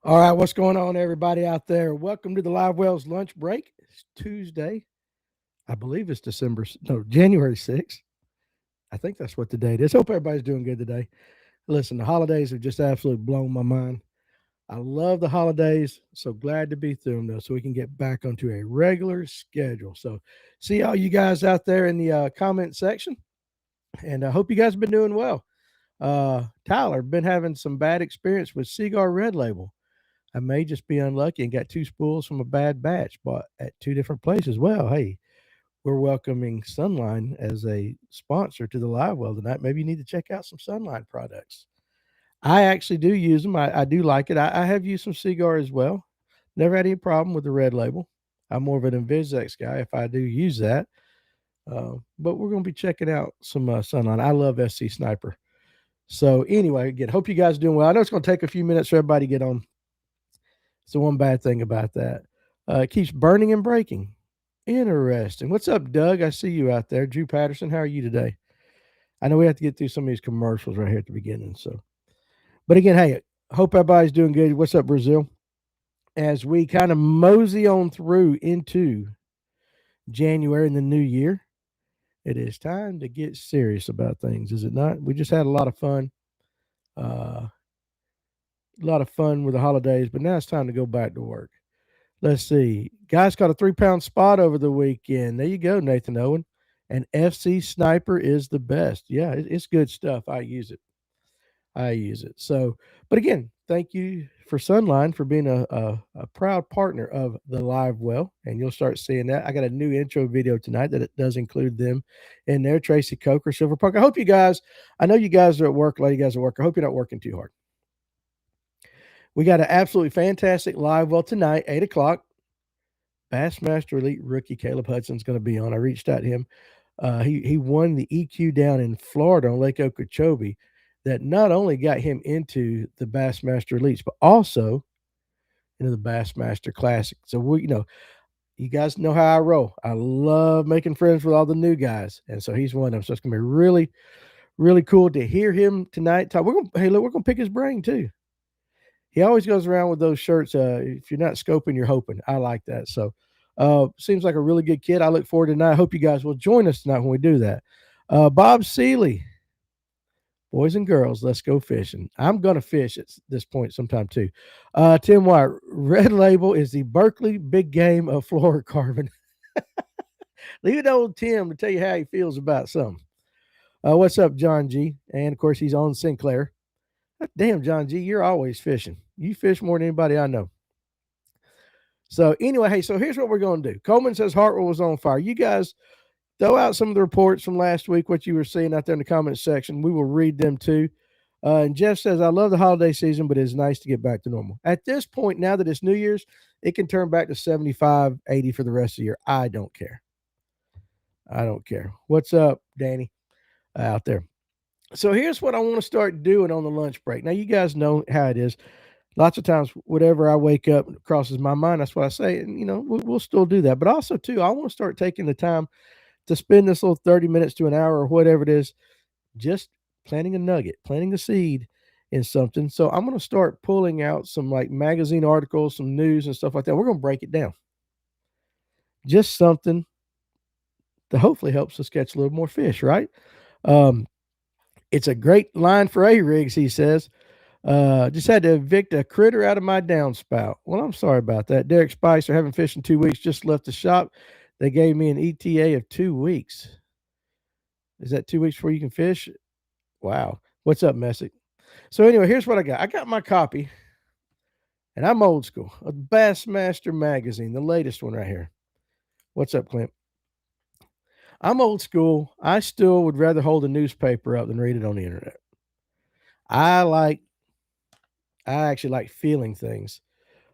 All right, what's going on, everybody out there? Welcome to the Live Wells lunch break. It's Tuesday. I believe it's January 6th. I think that's what the date is. Hope everybody's doing good today. Listen, the holidays have just absolutely blown my mind. I love the holidays. So glad to be through them, though, so we can get back onto a regular schedule. So, see all you guys out there in the comment section, and I hope you guys have been doing well. Tyler, been having some bad experience with Cigar Red Label. I may just be unlucky and got two spools from a bad batch bought at two different places. Well, hey, we're welcoming Sunline as a sponsor to the live well tonight. Maybe you need to check out some Sunline products. I actually do use them. I do like it. I have used some cigar as well. Never had any problem with the red label. I'm more of an Invisex guy if I do use that. But we're going to be checking out some Sunline. I love SC Sniper. So anyway, again, hope you guys are doing well. I know it's going to take a few minutes for everybody to get on. It's the one bad thing about that. It keeps burning and breaking. Interesting. What's up, Doug? I see you out there. Drew Patterson, how are you today? I know we have to get through some of these commercials right here at the beginning. But again, hey, hope everybody's doing good. What's up, Brazil? As we kind of mosey on through into January and the new year, it is time to get serious about things, is it not? We just had a lot of fun. A lot of fun with the holidays, but now it's time to go back to work. Let's see. Guys caught a 3-pound spot over the weekend. There you go, Nathan Owen. And FC Sniper is the best. Yeah, it's good stuff. I use it. So, but again, thank you for Sunline for being a proud partner of the Live Well. And you'll start seeing that. I got a new intro video tonight that it does include them in there. Tracy Coker, Silver Park. I know you guys are at work. A lot of you guys are at work. I hope you're not working too hard. We got an absolutely fantastic Live Well tonight, 8 o'clock. Bassmaster Elite rookie Caleb Hudson's going to be on. I reached out to him. He won the EQ down in Florida on Lake Okeechobee that not only got him into the Bassmaster Elites, but also into the Bassmaster Classic. So, you guys know how I roll. I love making friends with all the new guys. And so he's one of them. So it's going to be really, really cool to hear him tonight talk. We're going to pick his brain too. He always goes around with those shirts. If you're not scoping, you're hoping. I like that. So seems like a really good kid. I look forward to tonight. I hope you guys will join us tonight when we do that. Bob Seeley, boys and girls, let's go fishing. I'm going to fish at this point sometime too. Tim White, Red Label is the Berkeley big game of fluorocarbon. Leave it to old Tim to tell you how he feels about something. What's up, John G? And of course, he's on Sinclair. Damn, John G, you're always fishing. You fish more than anybody I know. So anyway, hey, so here's what we're going to do. Coleman says Hartwell was on fire. You guys throw out some of the reports from last week, what you were seeing out there in the comments section. We will read them too. And Jeff says, I love the holiday season, but it's nice to get back to normal. At this point, now that it's New Year's, it can turn back to 75, 80 for the rest of the year. I don't care. What's up, Danny, out there? So here's what I want to start doing on the lunch break. Now, you guys know how it is. Lots of times, whatever I wake up crosses my mind, that's what I say. And, we'll still do that. But also, too, I want to start taking the time to spend this little 30 minutes to an hour or whatever it is, just planting a nugget, planting a seed in something. So I'm going to start pulling out some like magazine articles, some news and stuff like that. We're going to break it down. Just something that hopefully helps us catch a little more fish, right? It's a great line for A-rigs, he says. Just had to evict a critter out of my downspout. Well, I'm sorry about that. Derek Spicer, haven't fished in 2 weeks, just left the shop. They gave me an ETA of 2 weeks. Is that 2 weeks before you can fish? Wow. What's up, Messick? So anyway, here's what I got. I got my copy, and I'm old school, of Bassmaster Magazine, the latest one right here. What's up, Clint? I'm old school. I still would rather hold a newspaper up than read it on the internet. I actually like feeling things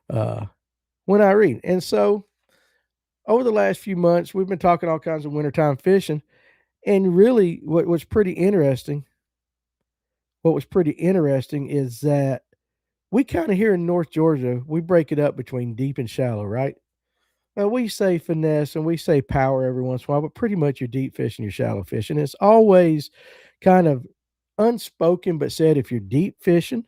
when I read. And so over the last few months, we've been talking all kinds of wintertime fishing. And really what was pretty interesting is that we kind of here in North Georgia, we break it up between deep and shallow, right? Well, we say finesse and we say power every once in a while, but pretty much you're deep fishing, you're shallow fishing. It's always kind of unspoken, but said if you're deep fishing,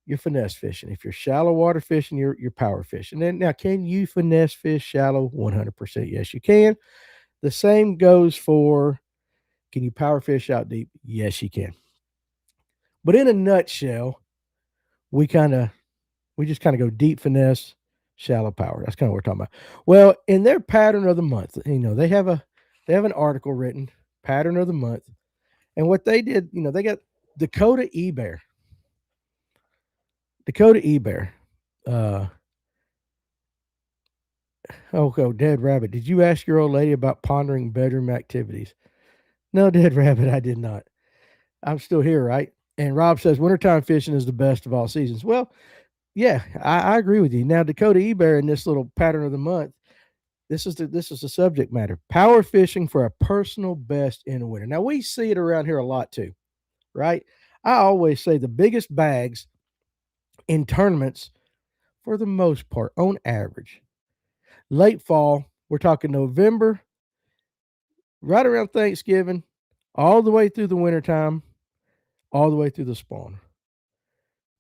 you're finesse fishing. If you're shallow water fishing, you're power fishing. And now, can you finesse fish shallow? 100%. Yes, you can. The same goes for, can you power fish out deep? Yes, you can. But in a nutshell, we kind of we just kind of go deep finesse, shallow power. That's kind of what we're talking about. Well, in their pattern of the month, they have an article written, pattern of the month, and what they did, they got Dakota eBear. Dakota eBear. Uh, Dead Rabbit. Did you ask your old lady about pondering bedroom activities? No, Dead Rabbit, I did not. I'm still here, right? And Rob says wintertime fishing is the best of all seasons. Well, yeah, I agree with you. Now, Dakota eBear in this little pattern of the month, this is the subject matter. Power fishing for a personal best in the winter. Now we see it around here a lot too, right? I always say the biggest bags in tournaments, for the most part, on average, late fall. We're talking November, right around Thanksgiving, all the way through the wintertime, all the way through the spawn.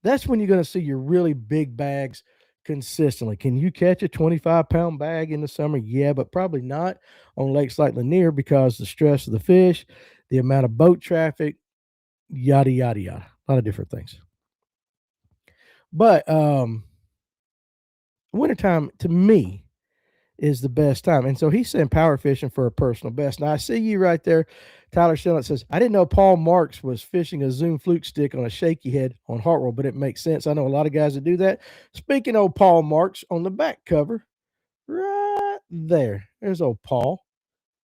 That's when you're going to see your really big bags consistently. Can you catch a 25-pound bag in the summer? Yeah, but probably not on lakes like Lanier because the stress of the fish, the amount of boat traffic, yada, yada, yada. A lot of different things. But wintertime, to me, is the best time. And so he's saying power fishing for a personal best. Now, I see you right there. Tyler Shillett says, I didn't know Paul Marks was fishing a Zoom fluke stick on a shaky head on Hartwell, but it makes sense. I know a lot of guys that do that. Speaking of Paul Marks, on the back cover, right there, there's old Paul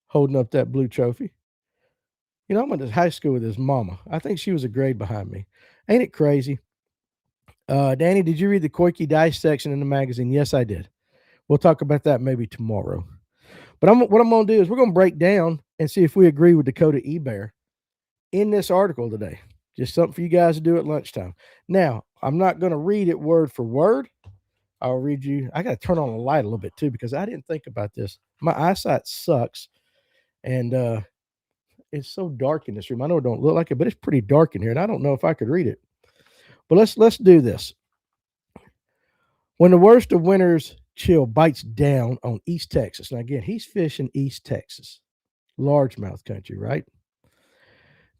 holding up that blue trophy. I went to high school with his mama. I think she was a grade behind me. Ain't it crazy? Danny, did you read the Koike Dice section in the magazine? Yes, I did. We'll talk about that maybe tomorrow. But what I'm going to do is we're going to break down and see if we agree with Dakota eBear in this article today. Just something for you guys to do at lunchtime. Now, I'm not going to read it word for word. I'll read you. I got to turn on the light a little bit too because I didn't think about this. My eyesight sucks, and it's so dark in this room. I know it don't look like it, but it's pretty dark in here, and I don't know if I could read it. But let's do this. When the worst of winter's chill bites down on East Texas. Now, again, he's fishing East Texas, largemouth country, right?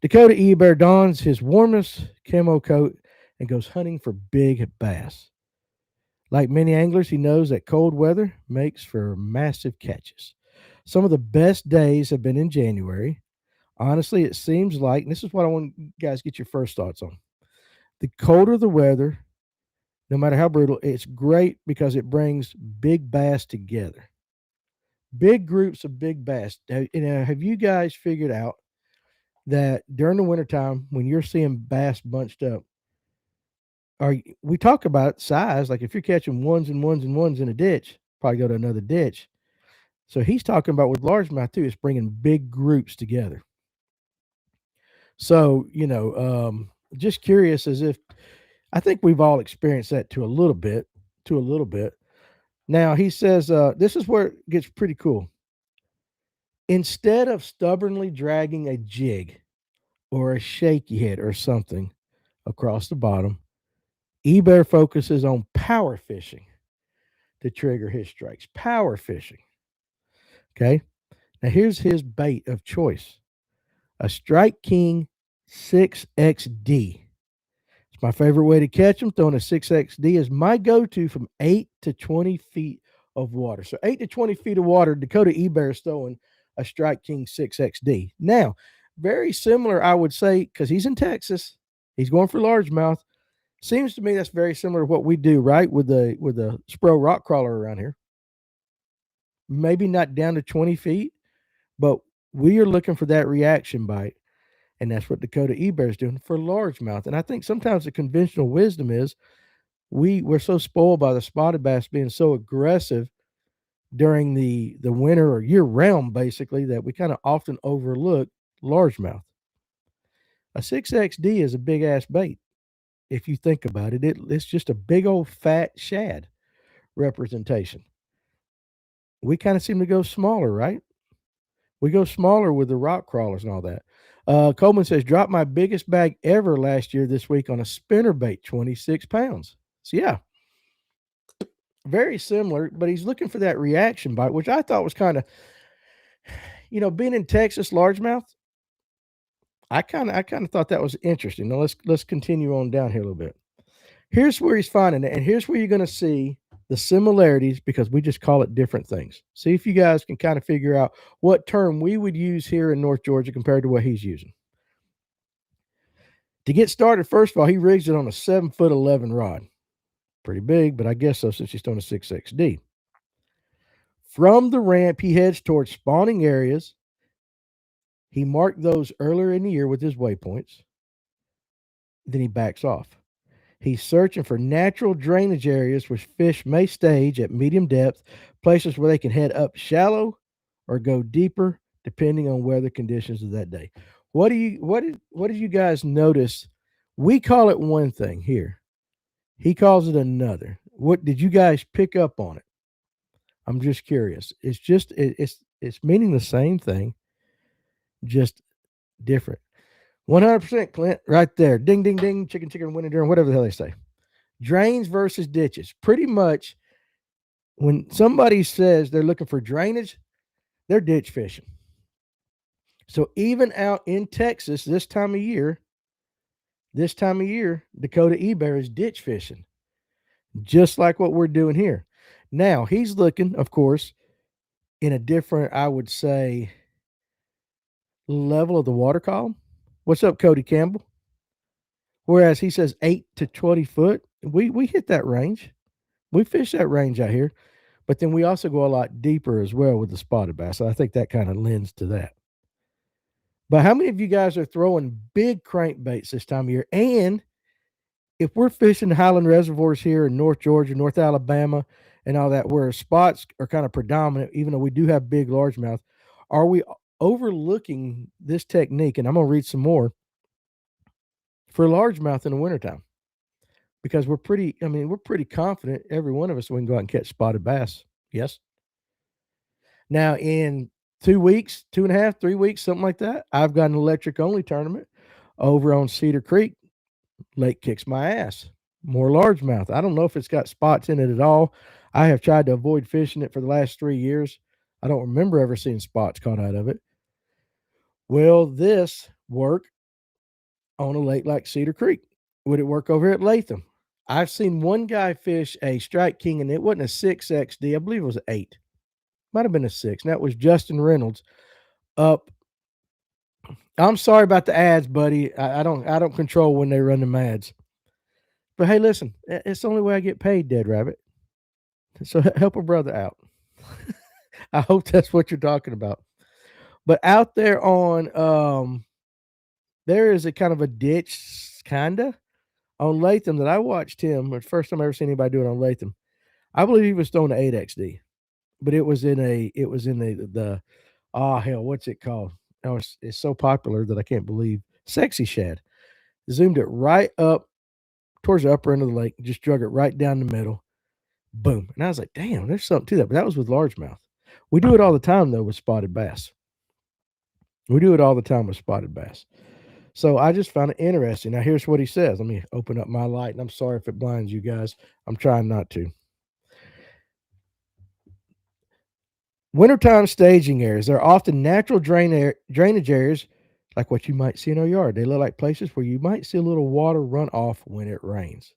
Dakota eBear dons his warmest camo coat and goes hunting for big bass. Like many anglers, he knows that cold weather makes for massive catches. Some of the best days have been in January. Honestly, it seems like, and this is what I want you guys to get your first thoughts on. The colder the weather, no matter how brutal, it's great because it brings big bass together. Big groups of big bass. Have you guys figured out that during the wintertime, when you're seeing bass bunched up, we talk about size, like if you're catching ones and ones and ones in a ditch, probably go to another ditch. So he's talking about with largemouth too, it's bringing big groups together. So, just curious as if I think we've all experienced that to a little bit. Now he says, this is where it gets pretty cool. Instead of stubbornly dragging a jig or a shaky head or something across the bottom, eBear focuses on power fishing to trigger his strikes. Power fishing. Okay. Now here's his bait of choice. A Strike King 6XD. It's my favorite way to catch them. Throwing a 6XD is my go-to from 8 to 20 feet of water. So 8 to 20 feet of water, Dakota eBear is throwing a Strike King 6XD. Now, very similar, I would say, because he's in Texas. He's going for largemouth. Seems to me that's very similar to what we do, right, with the Spro rock crawler around here. Maybe not down to 20 feet, but we are looking for that reaction bite. And that's what Dakota eBear is doing for largemouth. And I think sometimes the conventional wisdom is we're so spoiled by the spotted bass being so aggressive during the winter or year round, basically, that we kind of often overlook largemouth. A 6XD is a big ass bait. If you think about it, it's just a big old fat shad representation. We kind of seem to go smaller, right? We go smaller with the rock crawlers and all that. Coleman says, dropped my biggest bag ever last year this week on a spinnerbait, 26 pounds. So, yeah, very similar, but he's looking for that reaction bite, which I thought was kind of, being in Texas largemouth, I kind of thought that was interesting. Now let's continue on down here a little bit. Here's where he's finding it, and here's where you're going to see the similarities because we just call it different things. See if you guys can kind of figure out what term we would use here in North Georgia compared to what he's using. To get started, first of all, he rigs it on a 7'11" rod. Pretty big, but I guess so since he's throwing a 6XD. From the ramp, he heads towards spawning areas. He marked those earlier in the year with his waypoints. Then he backs off. He's searching for natural drainage areas which fish may stage at medium depth, places where they can head up shallow or go deeper depending on weather conditions of that day. What did you guys notice? We call it one thing here. He calls it another. What did you guys pick up on it? I'm just curious. It's meaning the same thing, just different. 100% Clint, right there. Ding, ding, ding, chicken, chicken, winning during, whatever the hell they say. Drains versus ditches. Pretty much when somebody says they're looking for drainage, they're ditch fishing. So even out in Texas this time of year, Dakota eBear is ditch fishing, just like what we're doing here. Now, he's looking, of course, in a different, I would say, level of the water column. What's up, Cody Campbell? Whereas he says 8 to 20 foot. We hit that range. We fish that range out here. But then we also go a lot deeper as well with the spotted bass. So I think that kind of lends to that. But how many of you guys are throwing big crankbaits this time of year? And if we're fishing highland reservoirs here in North Georgia, North Alabama, and all that, where spots are kind of predominant, even though we do have big largemouth, are we overlooking this technique? And I'm going to read some more for largemouth in the wintertime. Because we're pretty confident, every one of us, we can go out and catch spotted bass. Yes. Now, in 2 weeks, 2.5, 3 weeks, something like that, I've got an electric only tournament over on Cedar Creek. Lake kicks my ass. More largemouth. I don't know if it's got spots in it at all. I have tried to avoid fishing it for the last 3 years. I don't remember ever seeing spots caught out of it. Will this work on a lake like Cedar Creek? Would it work over at Latham? I've seen one guy fish a Strike King, and it wasn't a 6XD. I believe it was an 8. Might have been a 6. And that was Justin Reynolds up. I'm sorry about the ads, buddy. I don't control when they run the ads. But hey, listen, it's the only way I get paid, Dead Rabbit. So help a brother out. I hope that's what you're talking about. But out there on there is a kind of a ditch, kinda, on Latham that I watched him. The first time I ever seen anybody do it on Latham. I believe he was throwing an 8XD, but it was in the hell, what's it called? Oh, it's so popular that I can't believe. Sexy Shad. Zoomed it right up towards the upper end of the lake, just drug it right down the middle. Boom. And I was like, damn, there's something to that. But that was with largemouth. We do it all the time, though, with spotted bass. So I just found it interesting. Now, here's what he says. Let me open up my light, and I'm sorry if it blinds you guys. I'm trying not to. Wintertime staging areas. They're often natural drainage areas like what you might see in our yard. They look like places where you might see a little water run off when it rains.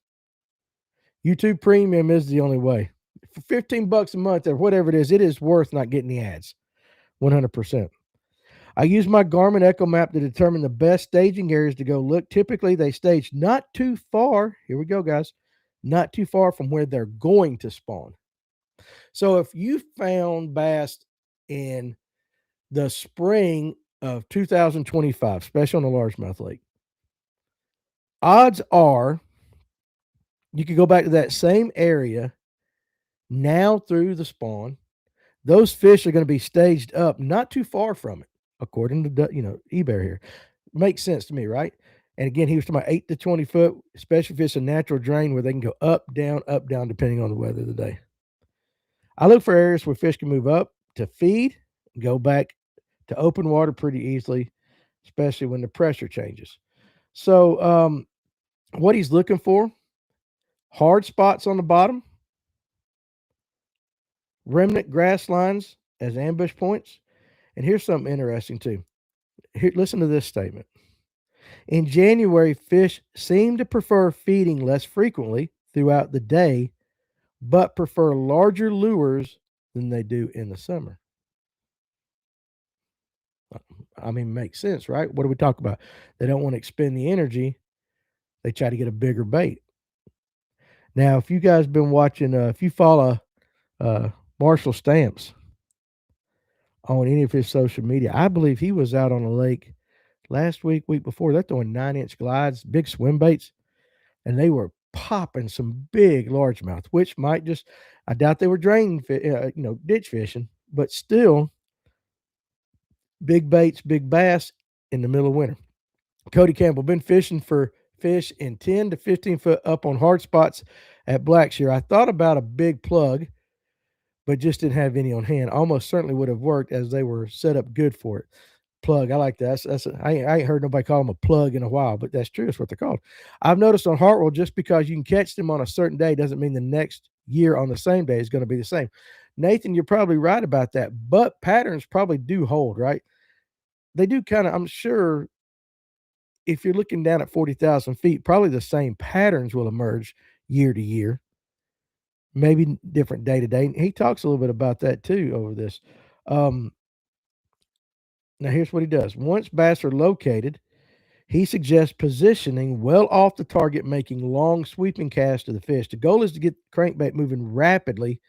YouTube Premium is the only way. For $15 a month or whatever it is worth not getting the ads. 100%. I use my Garmin Echo Map to determine the best staging areas to go look. Typically, they stage not too far. Here we go, guys. Not too far from where they're going to spawn. So if you found bass in the spring of 2025, especially on the largemouth lake, odds are you could go back to that same area now through the spawn. Those fish are going to be staged up not too far from it, according to eBear here. Makes sense to me, right? And again, he was talking about 8 to 20 foot, especially if it's a natural drain where they can go up, down, depending on the weather of the day. I look for areas where fish can move up to feed, go back to open water pretty easily, especially when the pressure changes. So, what he's looking for: hard spots on the bottom, remnant grass lines as ambush points. And here's something interesting too. Here, listen to this statement. In January, fish seem to prefer feeding less frequently throughout the day, but prefer larger lures than they do in the summer. I mean, makes sense, right? What do we talk about? They don't want to expend the energy. They try to get a bigger bait. Now, if you guys been watching, if you follow Marshall Stamps on any of his social media, I believe he was out on a lake last week, week before. They're throwing 9-inch glides, big swim baits, and they were popping some big largemouth, which might just, I doubt they were ditch fishing, but still big baits, big bass in the middle of winter. Cody Campbell, been fishing for fish in 10 to 15 foot up on hard spots at Blackshear. I thought about a big plug, but just didn't have any on hand. Almost certainly would have worked as they were set up good for it. Plug, I like that. I ain't heard nobody call them a plug in a while, but that's true. That's what they're called. I've noticed on Hartwell, just because you can catch them on a certain day doesn't mean the next year on the same day is going to be the same. Nathan, you're probably right about that, but patterns probably do hold, right? They do kind of, I'm sure, if you're looking down at 40,000 feet, probably the same patterns will emerge year to year, maybe different day to day. He talks a little bit about that too over this. Um, Now, here's what he does. Once bass are located, he suggests positioning well off the target, making long sweeping casts to the fish. The goal is to get the crankbait moving rapidly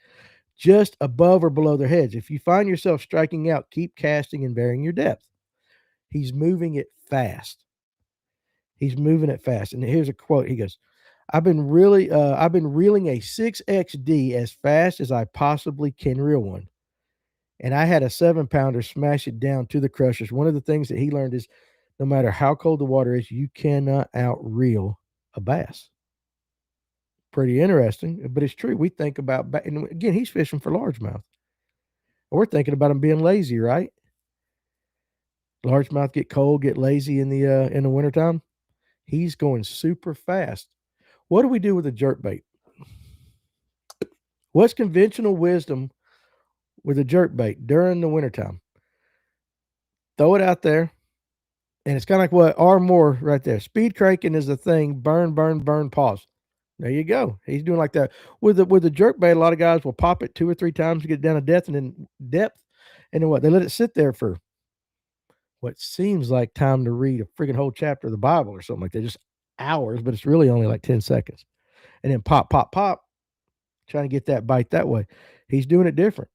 just above or below their heads. If you find yourself striking out, keep casting and varying your depth. He's moving it fast. He's moving it fast. And here's a quote. He goes, I've been reeling a 6XD as fast as I possibly can reel one. And I had a 7-pounder smash it down to the crushers. One of the things that he learned is no matter how cold the water is, you cannot outreel a bass. Pretty interesting, but it's true. We think about, and again, he's fishing for largemouth. We're thinking about him being lazy, right? Largemouth get cold, get lazy in the wintertime. He's going super fast. What do we do with a jerk bait? What's conventional wisdom with a jerk bait during the wintertime? Throw it out there. And it's kind of like what R. Moore right there. Speed cranking is the thing. Burn, burn, burn, pause. There you go. He's doing like that. With the jerk bait, a lot of guys will pop it 2 or 3 times to get down to depth, and then what? They let it sit there for what seems like time to read a freaking whole chapter of the Bible or something like that. Just hours, but it's really only like 10 seconds. And then pop, pop, pop, trying to get that bite that way. He's doing it different.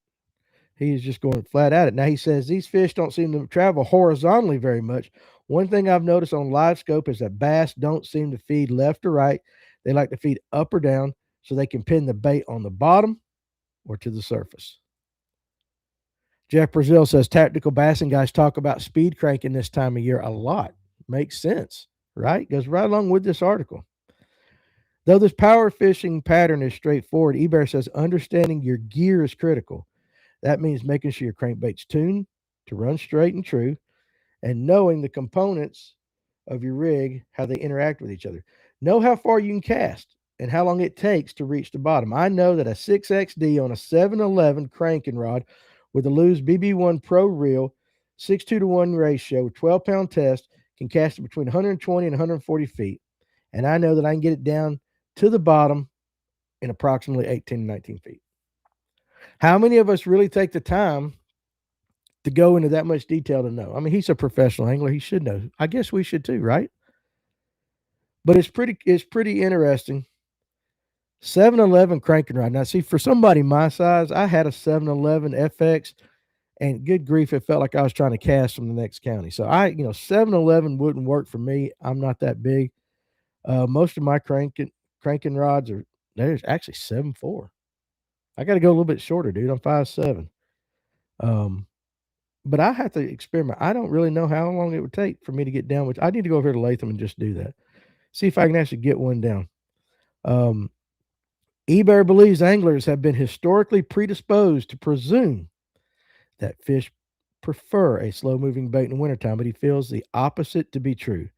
He's just going flat at it. Now, he says these fish don't seem to travel horizontally very much. One thing I've noticed on live scope is that bass don't seem to feed left or right. They like to feed up or down so they can pin the bait on the bottom or to the surface. Jeff Brazil says tactical bassing guys talk about speed cranking this time of year a lot. Makes sense, right? Goes right along with this article. Though this power fishing pattern is straightforward, eBear says understanding your gear is critical. That means making sure your crankbait's tuned to run straight and true, and knowing the components of your rig, how they interact with each other. Know how far you can cast and how long it takes to reach the bottom. I know that a 6XD on a 711 cranking rod with a Lew's BB1 Pro reel, 6:2-to-1 ratio, 12-pound test, can cast it between 120 and 140 feet. And I know that I can get it down to the bottom in approximately 18 to 19 feet. How many of us really take the time to go into that much detail to know? I mean, he's a professional angler. He should know. I guess we should too, right? But it's pretty interesting. 711 cranking rod. Now, see, for somebody my size, I had a 711 FX, and good grief, it felt like I was trying to cast from the next county. So 711 wouldn't work for me. I'm not that big. Most of my cranking rods there's actually 7.4. I got to go a little bit shorter, dude. I'm 5'7". But I have to experiment. I don't really know how long it would take for me to get down, which I need to go over here to Latham and just do that. See if I can actually get one down. eBear believes anglers have been historically predisposed to presume that fish prefer a slow moving bait in the wintertime, but he feels the opposite to be true.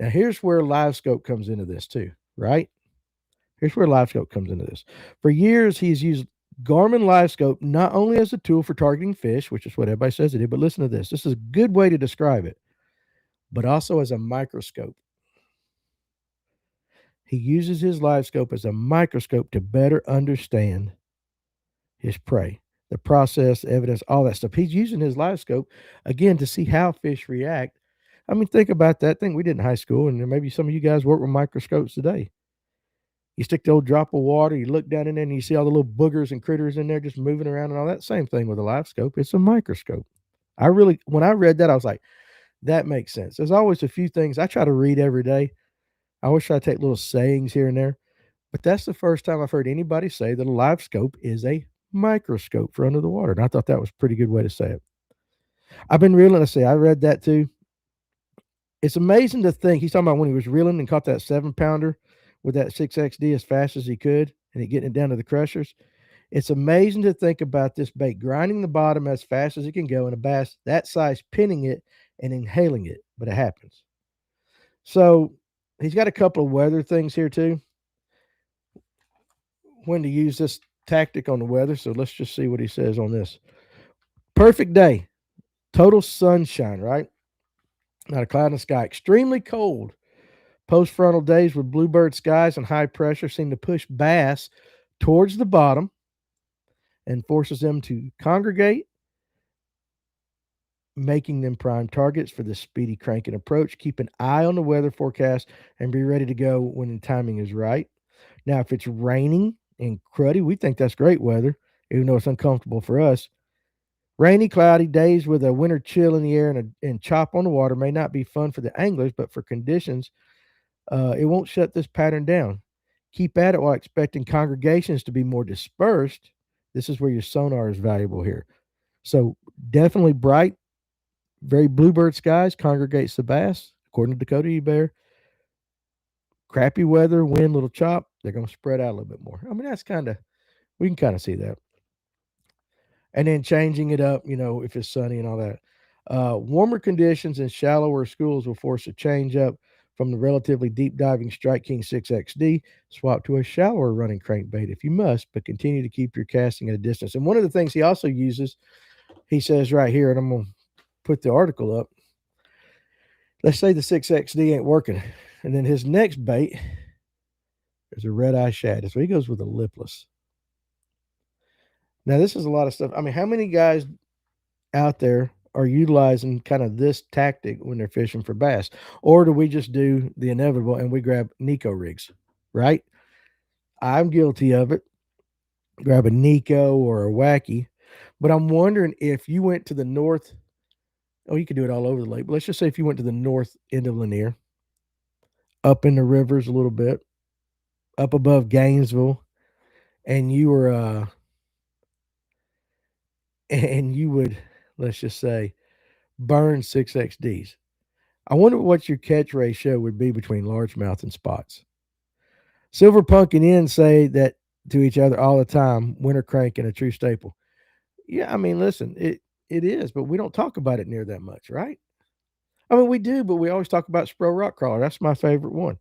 Now, here's where live scope comes into this, too, right? Here's where live scope comes into this. For years, he's used Garmin live scope not only as a tool for targeting fish, which is what everybody says it is, but listen to this. This is a good way to describe it, but also as a microscope. He uses his live scope as a microscope to better understand his prey, the process, evidence, all that stuff. He's using his live scope, again, to see how fish react. I mean, think about that thing we did in high school, and maybe some of you guys work with microscopes today. You stick the old drop of water, you look down in there, and you see all the little boogers and critters in there just moving around and all that. Same thing with a live scope. It's a microscope. When I read that, I was like, that makes sense. There's always a few things I try to read every day. I always try to take little sayings here and there. But that's the first time I've heard anybody say that a live scope is a microscope for under the water. And I thought that was a pretty good way to say it. I've been reeling. Let's see, I read that too. It's amazing to think he's talking about when he was reeling and caught that 7-pounder with that 6XD as fast as he could and he getting it down to the crushers. It's amazing to think about this bait grinding the bottom as fast as it can go and a bass that size pinning it and inhaling it, but it happens. So he's got a couple of weather things here too. When to use this tactic on the weather. So let's just see what he says on this. Perfect day. Total sunshine, right? Not a cloud in the sky. Extremely cold. Post-frontal days with bluebird skies and high pressure seem to push bass towards the bottom and forces them to congregate, making them prime targets for the speedy cranking approach. Keep an eye on the weather forecast and be ready to go when the timing is right. Now, if it's raining and cruddy, we think that's great weather, even though it's uncomfortable for us. Rainy, cloudy days with a winter chill in the air and chop on the water may not be fun for the anglers, but for conditions, it won't shut this pattern down. Keep at it while expecting congregations to be more dispersed. This is where your sonar is valuable here. So definitely bright, very bluebird skies congregates the bass, according to Dakota eBear. Crappy weather, wind, little chop, they're going to spread out a little bit more. I mean, we can kind of see that. And then changing it up, if it's sunny and all that. Warmer conditions and shallower schools will force a change up from the relatively deep diving Strike King 6XD, swap to a shallower running crankbait if you must, but continue to keep your casting at a distance. And one of the things he also uses, he says right here, and I'm going to put the article up. Let's say the 6XD ain't working. And then his next bait is a red-eye shad. So he goes with a lipless. Now, this is a lot of stuff. I mean, how many guys out there are utilizing kind of this tactic when they're fishing for bass? Or do we just do the inevitable and we grab Nico rigs, right? I'm guilty of it. Grab a Nico or a Wacky. But I'm wondering if you went to the north, you could do it all over the lake, but let's just say if you went to the north end of Lanier, up in the rivers a little bit, up above Gainesville, and you were and you would, let's just say, burn 6XDs. I wonder what your catch ratio would be between largemouth and spots. Silver Punk and N say that to each other all the time, winter crank and a true staple. Yeah, I mean, listen, it is, but we don't talk about it near that much, right? I mean, we do, but we always talk about Spro Rock Crawler. That's my favorite one.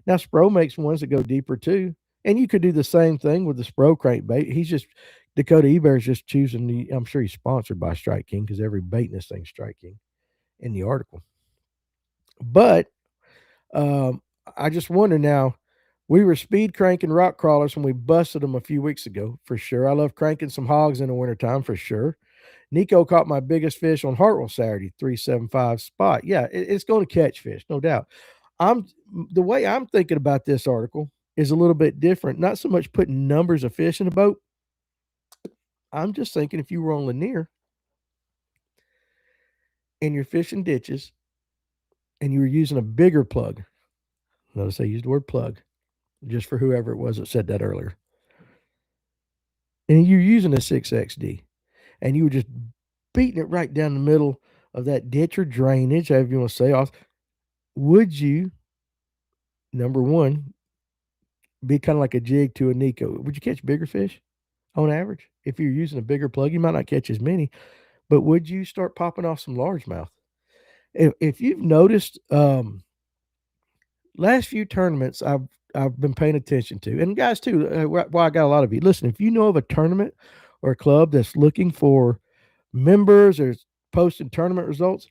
Now, Spro makes ones that go deeper too, and you could do the same thing with the Spro crankbait. Dakota eBear is just choosing I'm sure he's sponsored by Strike King because every bait in this thing's Strike King in the article. But I just wonder now, we were speed cranking rock crawlers when we busted them a few weeks ago, for sure. I love cranking some hogs in the wintertime, for sure. Nico caught my biggest fish on Hartwell Saturday, 375 spot. Yeah, it's going to catch fish, no doubt. The way I'm thinking about this article is a little bit different. Not so much putting numbers of fish in a boat. I'm just thinking if you were on Lanier and you're fishing ditches and you were using a bigger plug. Notice I used the word plug just for whoever it was that said that earlier. And you're using a 6XD and you were just beating it right down the middle of that ditch or drainage, however you want to say, would you, number one, be kind of like a jig to a Nico? Would you catch bigger fish on average? If you're using a bigger plug, you might not catch as many. but would you start popping off some largemouth? If you've noticed, last few tournaments I've been paying attention to, and guys too. Why I got a lot of you. Listen, if you know of a tournament or a club that's looking for members or posting tournament results,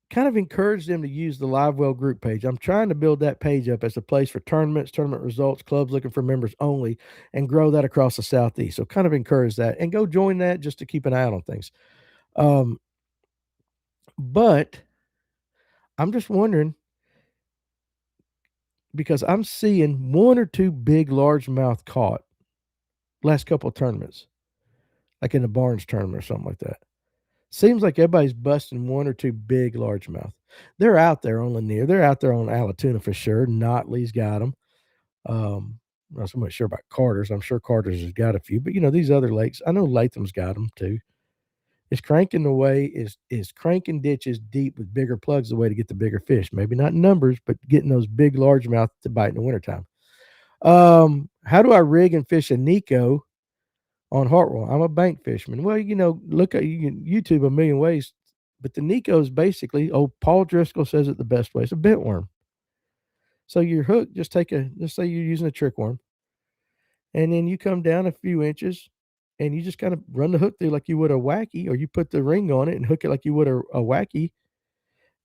kind of encourage them to use the Live Well group page. I'm trying to build that page up as a place for tournaments, tournament results, clubs looking for members only, and grow that across the Southeast. So kind of encourage that and go join that just to keep an eye out on things. Um, but I'm just wondering because I'm seeing one or two big largemouth caught last couple of tournaments, like in the Barnes tournament or something like that. Seems like everybody's busting one or two big largemouth. They're out there on Lanier. They're out there on Allatoona for sure. Notley's got them. I'm not so much sure about Carter's. I'm sure Carter's has got a few, but these other lakes. I know Latham's got them too. Is cranking the way is cranking ditches deep with bigger plugs the way to get the bigger fish? Maybe not numbers, but getting those big largemouth to bite in the wintertime. How do I rig and fish a Nico on Hartwell? I'm a bank fisherman. Well, look at you can YouTube a million ways, but the Nico is basically, Paul Driscoll says it the best way. It's a bent worm. So your hook, just say you're using a trick worm, and then you come down a few inches, and you just kind of run the hook through like you would a wacky, or you put the ring on it and hook it like you would a wacky.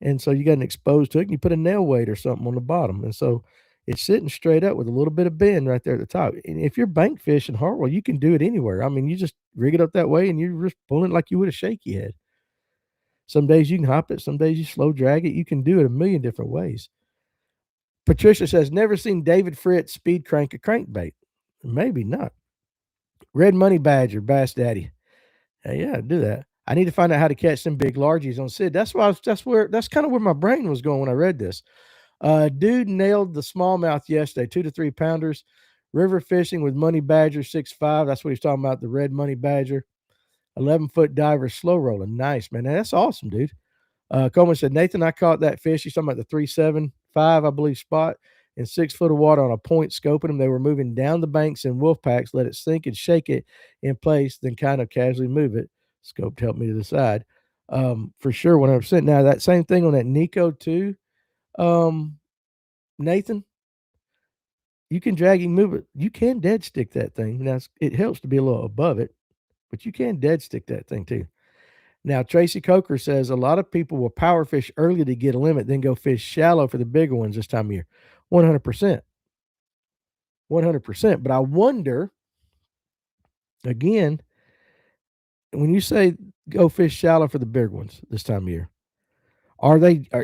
And so you got an exposed hook, and you put a nail weight or something on the bottom, and so it's sitting straight up with a little bit of bend right there at the top. And if you're bank fishing Hartwell, you can do it anywhere. I mean, you just rig it up that way, and you're just pulling it like you would a shaky head. Some days you can hop it, some days you slow drag it. You can do it a million different ways. Patricia says, never seen David Fritz speed crank a crankbait. Maybe not. Red Money Badger, Bass Daddy. Yeah, do that. I need to find out how to catch some big largies on Sid. That's kind of where my brain was going when I read this. Dude nailed the smallmouth yesterday, 2 to 3 pounders. River fishing with Money Badger 6'5". That's what he's talking about, the Red Money Badger. 11-foot diver, slow rolling. Nice, man. That's awesome, dude. Coleman said, Nathan, I caught that fish. He's talking about the 3.75, I believe, spot in 6 foot of water on a point, scoping them. They were moving down the banks in wolf packs, let it sink and shake it in place, then kind of casually move it. Scoped helped me to decide. For sure, 100%. Now, that same thing on that Nico, too. Nathan, you can drag and move it. You can dead stick that thing. Now, it helps to be a little above it, but you can dead stick that thing, too. Now, Tracy Coker says a lot of people will power fish early to get a limit, then go fish shallow for the bigger ones this time of year. 100%. 100%. But I wonder, again, when you say go fish shallow for the big ones this time of year,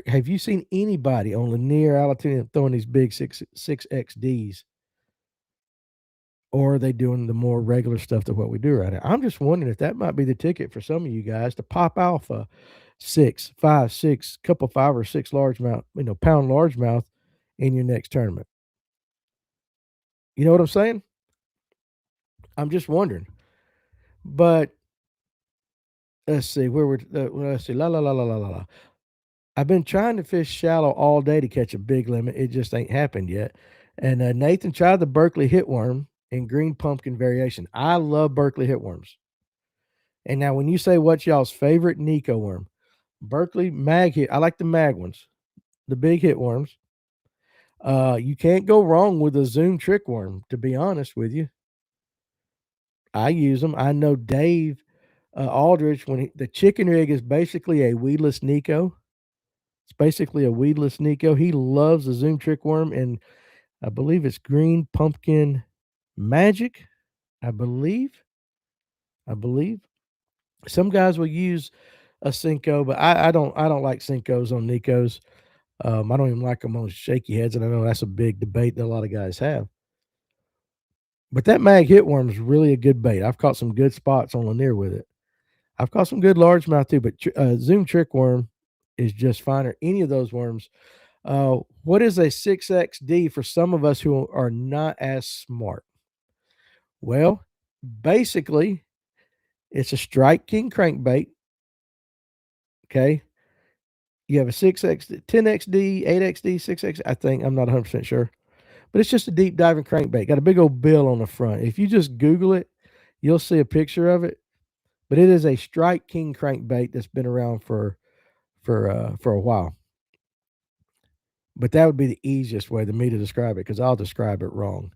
have you seen anybody on Lanier, Allatoona throwing these big 6XDs? Or are they doing the more regular stuff than what we do right now? I'm just wondering if that might be the ticket for some of you guys to pop alpha 6, 5, 6, couple 5 or 6 largemouth, pound largemouth in your next tournament. You know what I'm saying? I'm just wondering. But let's see let's see. La la la la la la. I've been trying to fish shallow all day to catch a big limit. It just ain't happened yet. And Nathan tried the Berkeley hitworm and green pumpkin variation. I love Berkeley hitworms. And now, when you say what's y'all's favorite Nico worm, Berkeley mag hit. I like the mag ones, the big hit worms. You can't go wrong with a Zoom trick worm, to be honest with you. I use them. I know Dave Aldrich, the chicken rig is basically a weedless Nico. It's basically a weedless Nico. He loves the Zoom trick worm, and I believe it's green pumpkin magic. I believe. Some guys will use a Cinco, but I don't like Cincos on Nicos. I don't even like them on shaky heads, and I know that's a big debate that a lot of guys have. But that mag hitworm is really a good bait. I've caught some good spots on Lanier with it. I've caught some good largemouth too, but Zoom trick worm is just finer. Any of those worms. What is a 6XD for some of us who are not as smart? Well, basically, it's a Strike King crankbait. Okay. You have a 6X, 10XD, 8XD, 6X. I think, I'm not 100% sure. But it's just a deep diving crankbait. Got a big old bill on the front. If you just Google it, you'll see a picture of it. but it is a Strike King crankbait that's been around for a while. But that would be the easiest way to me to describe it because I'll describe it wrong.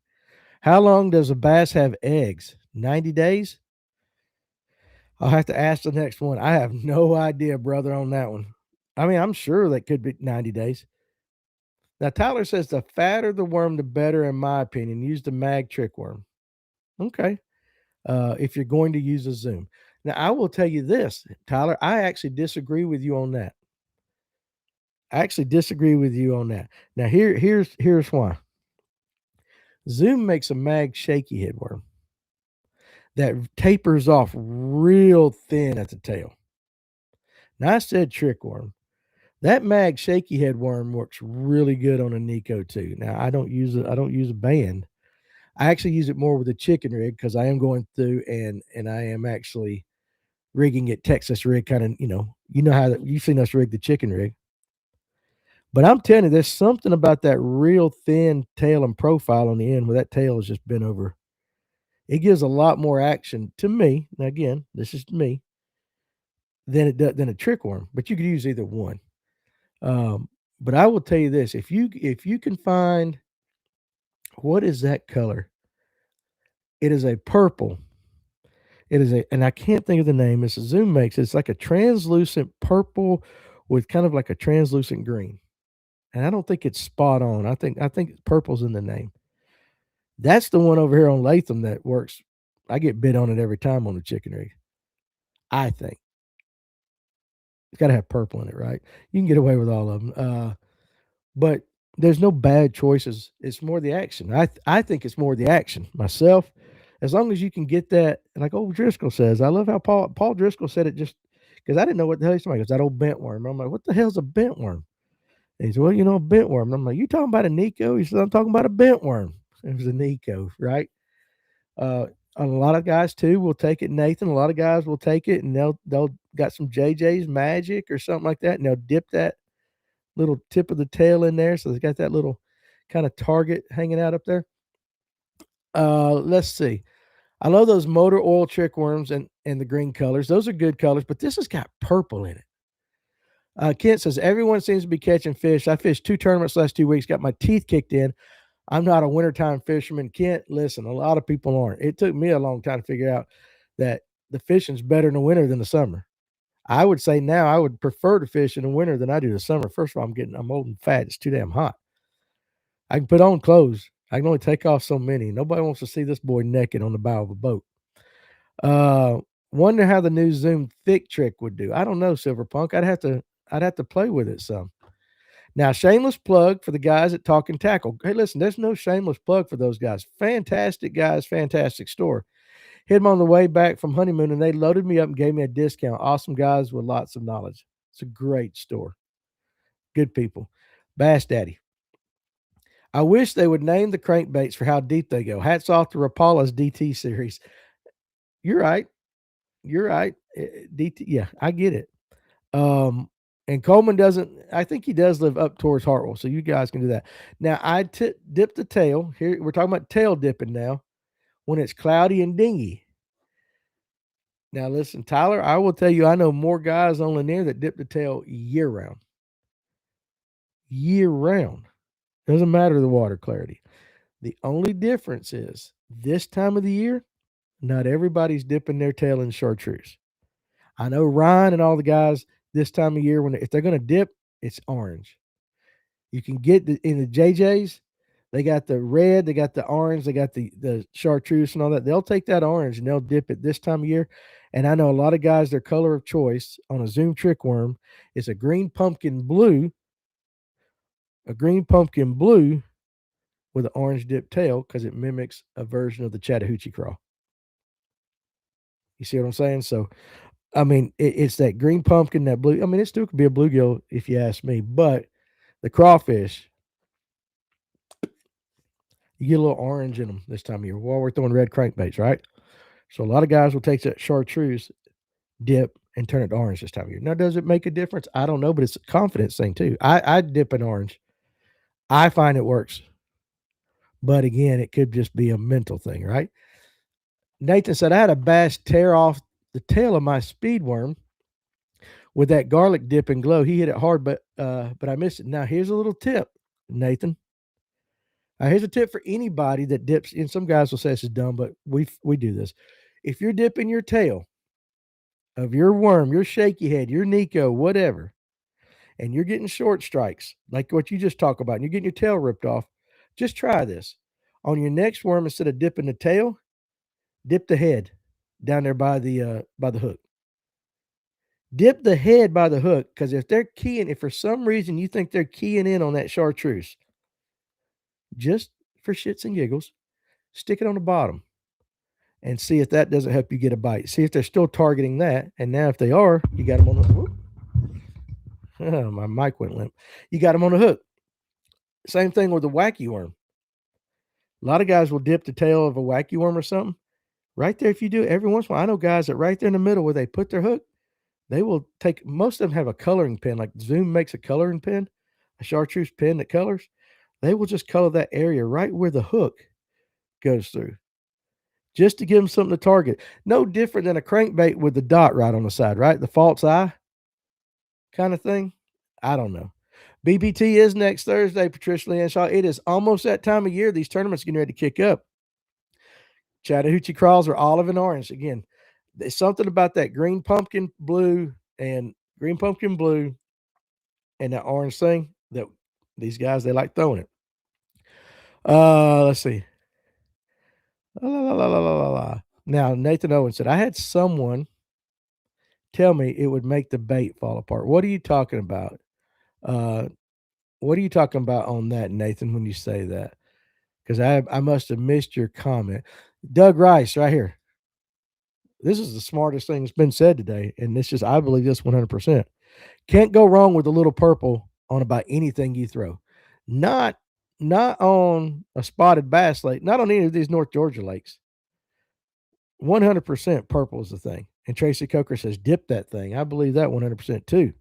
How long does a bass have eggs? 90 days? I'll have to ask the next one. I have no idea, brother, on that one. I mean, I'm sure that could be 90 days. Now, Tyler says the fatter the worm, the better, in my opinion. Use the mag trick worm. Okay. If you're going to use a zoom. Now, I will tell you this, Tyler, I actually disagree with you on that. I actually disagree with you on that. Now, here's why. Zoom makes a mag shaky head worm that tapers off real thin at the tail. Now, I said trick worm. That mag shaky head worm works really good on a Nico too. Now, I don't use it. I don't use a band. I actually use it more with a chicken rig because I am going through and I am actually rigging it Texas rig kind of, you know how you've seen us rig the chicken rig. But I'm telling you, there's something about that real thin tail and profile on the end where that tail has just been over. It gives a lot more action to me. Now, again, this is me than it does than a trick worm. But you could use either one. But I will tell you this: if you can find what is that color? It is a purple. It is a, and I can't think of the name. It's a Zoom makes. It's like a translucent purple with kind of like a translucent green. And I don't think it's spot on. I think purple's in the name. That's the one over here on Latham that works. I get bid on it every time on the chicken rig. I think it's got to have purple in it, right? You can get away with all of them, but there's no bad choices. It's more the action. I think it's more the action myself. As long as you can get that, like old Driscoll says, I love how Paul Driscoll said it just because I didn't know what the hell he's talking about. Because that old bent worm. I'm like, what the hell's a bent worm? And he said, well, a bent worm. And I'm like, you talking about a Nico? He said, I'm talking about a bent worm. It was a Nico, right? Uh, a lot of guys too will take it, Nathan. A lot of guys will take it and they'll got some JJ's Magic or something like that, and they'll dip that little tip of the tail in there, so they got that little kind of target hanging out up there. Let's see. I love those motor oil trick worms and the green colors. Those are good colors, but this has got purple in it. Kent says everyone seems to be catching fish. I fished 2 tournaments last 2 weeks, got my teeth kicked in. I'm not a wintertime fisherman. Kent, listen, a lot of people aren't. It took me a long time to figure out that the fishing's better in the winter than the summer. I would say now I would prefer to fish in the winter than I do the summer. First of all, I'm old and fat. It's too damn hot. I can put on clothes. I can only take off so many. Nobody wants to see this boy naked on the bow of a boat. Uh, Wonder how the new Zoom thick trick would do. I don't know, Silverpunk. I'd have to play with it some. Now, shameless plug for the guys at Talking Tackle. Hey, listen, there's no shameless plug for those guys. Fantastic guys, fantastic store. Hit them on the way back from honeymoon, and they loaded me up and gave me a discount. Awesome guys with lots of knowledge. It's a great store. Good people. Bass Daddy. I wish they would name the crankbaits for how deep they go. Hats off to Rapala's DT series. You're right. You're right. DT, yeah, I get it. And Coleman doesn't. I think he does live up towards Hartwell, so you guys can do that. Now I dip the tail. Here we're talking about tail dipping now. When it's cloudy and dingy. Now listen, Tyler, I will tell you, I know more guys on Lanier that dip the tail year round. Year round. Doesn't matter the water clarity. The only difference is this time of the year, not everybody's dipping their tail in chartreuse. I know Ryan and all the guys this time of year, if they're going to dip, it's orange. You can get in the JJs, they got the red, they got the orange, they got the chartreuse and all that. They'll take that orange and they'll dip it this time of year. And I know a lot of guys, their color of choice on a Zoom trick worm is a green pumpkin blue with an orange dip tail because it mimics a version of the Chattahoochee craw. You see what I'm saying? So, I mean, it's that green pumpkin, that blue. I mean, it still could be a bluegill if you ask me, but the crawfish, you get a little orange in them this time of year while we're throwing red crankbaits, right? So a lot of guys will take that chartreuse dip and turn it to orange this time of year. Now, does it make a difference? I don't know, but it's a confidence thing too. I dip in orange. I find it works. But again, it could just be a mental thing, right? Nathan said, I had a bass tear off the tail of my speed worm with that garlic dip and glow. He hit it hard, but I missed it. Now here's a little tip, Nathan. Here's a tip for anybody that dips. And some guys will say this is dumb, but we do this. If you're dipping your tail of your worm, your shaky head, your Nico, whatever, and you're getting short strikes, like what you just talked about, and you're getting your tail ripped off, just try this. On your next worm, instead of dipping the tail, dip the head down there by the hook. Dip the head by the hook, because if for some reason you think they're keying in on that chartreuse, just for shits and giggles, stick it on the bottom and see if that doesn't help you get a bite. See if they're still targeting that. And now if they are, you got them on the hook. Oh, my mic went limp. You got them on the hook. Same thing with the wacky worm. A lot of guys will dip the tail of a wacky worm or something. Right there, if you do it every once in a while, I know guys that right there in the middle where they put their hook, they will take, most of them have a coloring pen, like Zoom makes a coloring pen, a chartreuse pen that colors. They will just color that area right where the hook goes through, just to give them something to target. No different than a crankbait with the dot right on the side, right? The false eye kind of thing. I don't know. BBT is next Thursday, Patricia Leanne Shaw. It is almost that time of year. These tournaments are getting ready to kick up. Chattahoochee crawls are olive and orange. Again, there's something about that green pumpkin blue and that orange thing that these guys, they like throwing it. Let's see. La, la, la, la, la, la, la. Now, Nathan Owen said, I had someone tell me it would make the bait fall apart. What are you talking about? What are you talking about on that, Nathan, when you say that? Because I must have missed your comment. Doug Rice, right here. This is the smartest thing that's been said today, and I believe this 100%. Can't go wrong with a little purple on about anything you throw. Not on a spotted bass lake, not on any of these North Georgia lakes. 100% purple is the thing. And Tracy Coker says, dip that thing. I believe that 100% too.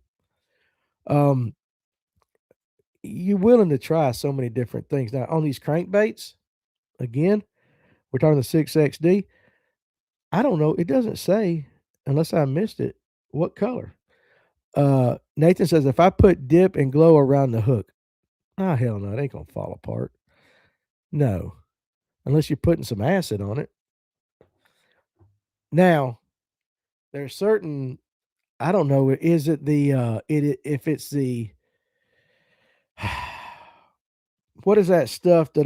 You're willing to try so many different things. Now, on these crankbaits, again, we're talking the 6XD. I don't know. It doesn't say, unless I missed it, what color. Nathan says, if I put dip and glow around the hook, hell no, it ain't going to fall apart. No, unless you're putting some acid on it. Now, there's certain, I don't know, is it if it's the, what is that stuff that,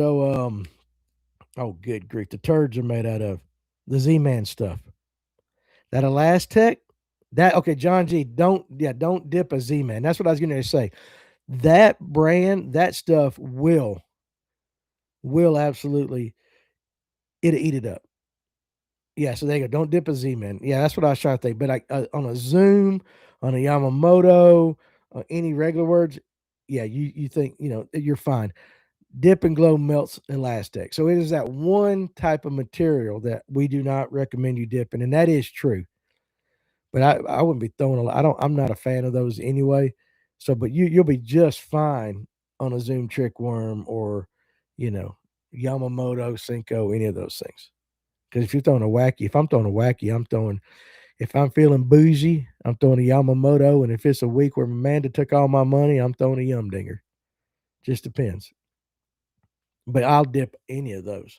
good grief, the turds are made out of? The Z-Man stuff. That Elastec, okay, John G, don't dip a Z-Man. That's what I was going to say. That brand, that stuff will absolutely, it'll eat it up. Yeah, so there you go. Don't dip a Z-Man. Yeah, that's what I was trying to think. But on a Zoom, on a Yamamoto, any regular words, yeah, you think, you're fine. Dip and glow melts Elastec. So it is that one type of material that we do not recommend you dipping, and that is true. But I wouldn't be throwing a lot. I'm not a fan of those anyway. So, but you'll be just fine on a Zoom trick worm or, Yamamoto, Cinco, any of those things. Because if I'm throwing a wacky, if I'm feeling bougie, I'm throwing a Yamamoto. And if it's a week where Amanda took all my money, I'm throwing a Yum Dinger. Just depends. But I'll dip any of those.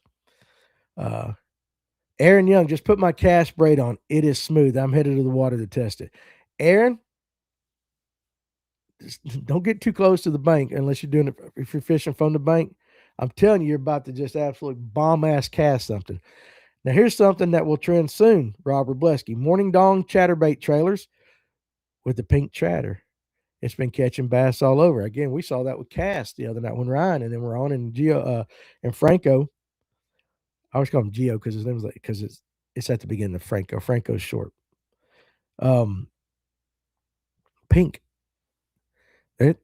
Aaron Young, just put my cast braid on. It is smooth. I'm headed to the water to test it. Aaron, don't get too close to the bank unless you're doing it. If you're fishing from the bank, I'm telling you, you're about to just absolutely bomb-ass cast something. Now, here's something that will trend soon, Robert Blesky. Morning Dong chatterbait trailers with the pink chatter. It's been catching bass all over. Again, we saw that with Cass the other night when Ryan, and then we're on in Gio and Franco. I always call him Gio because his name was because it's at the beginning of Franco. Franco's short. Pink.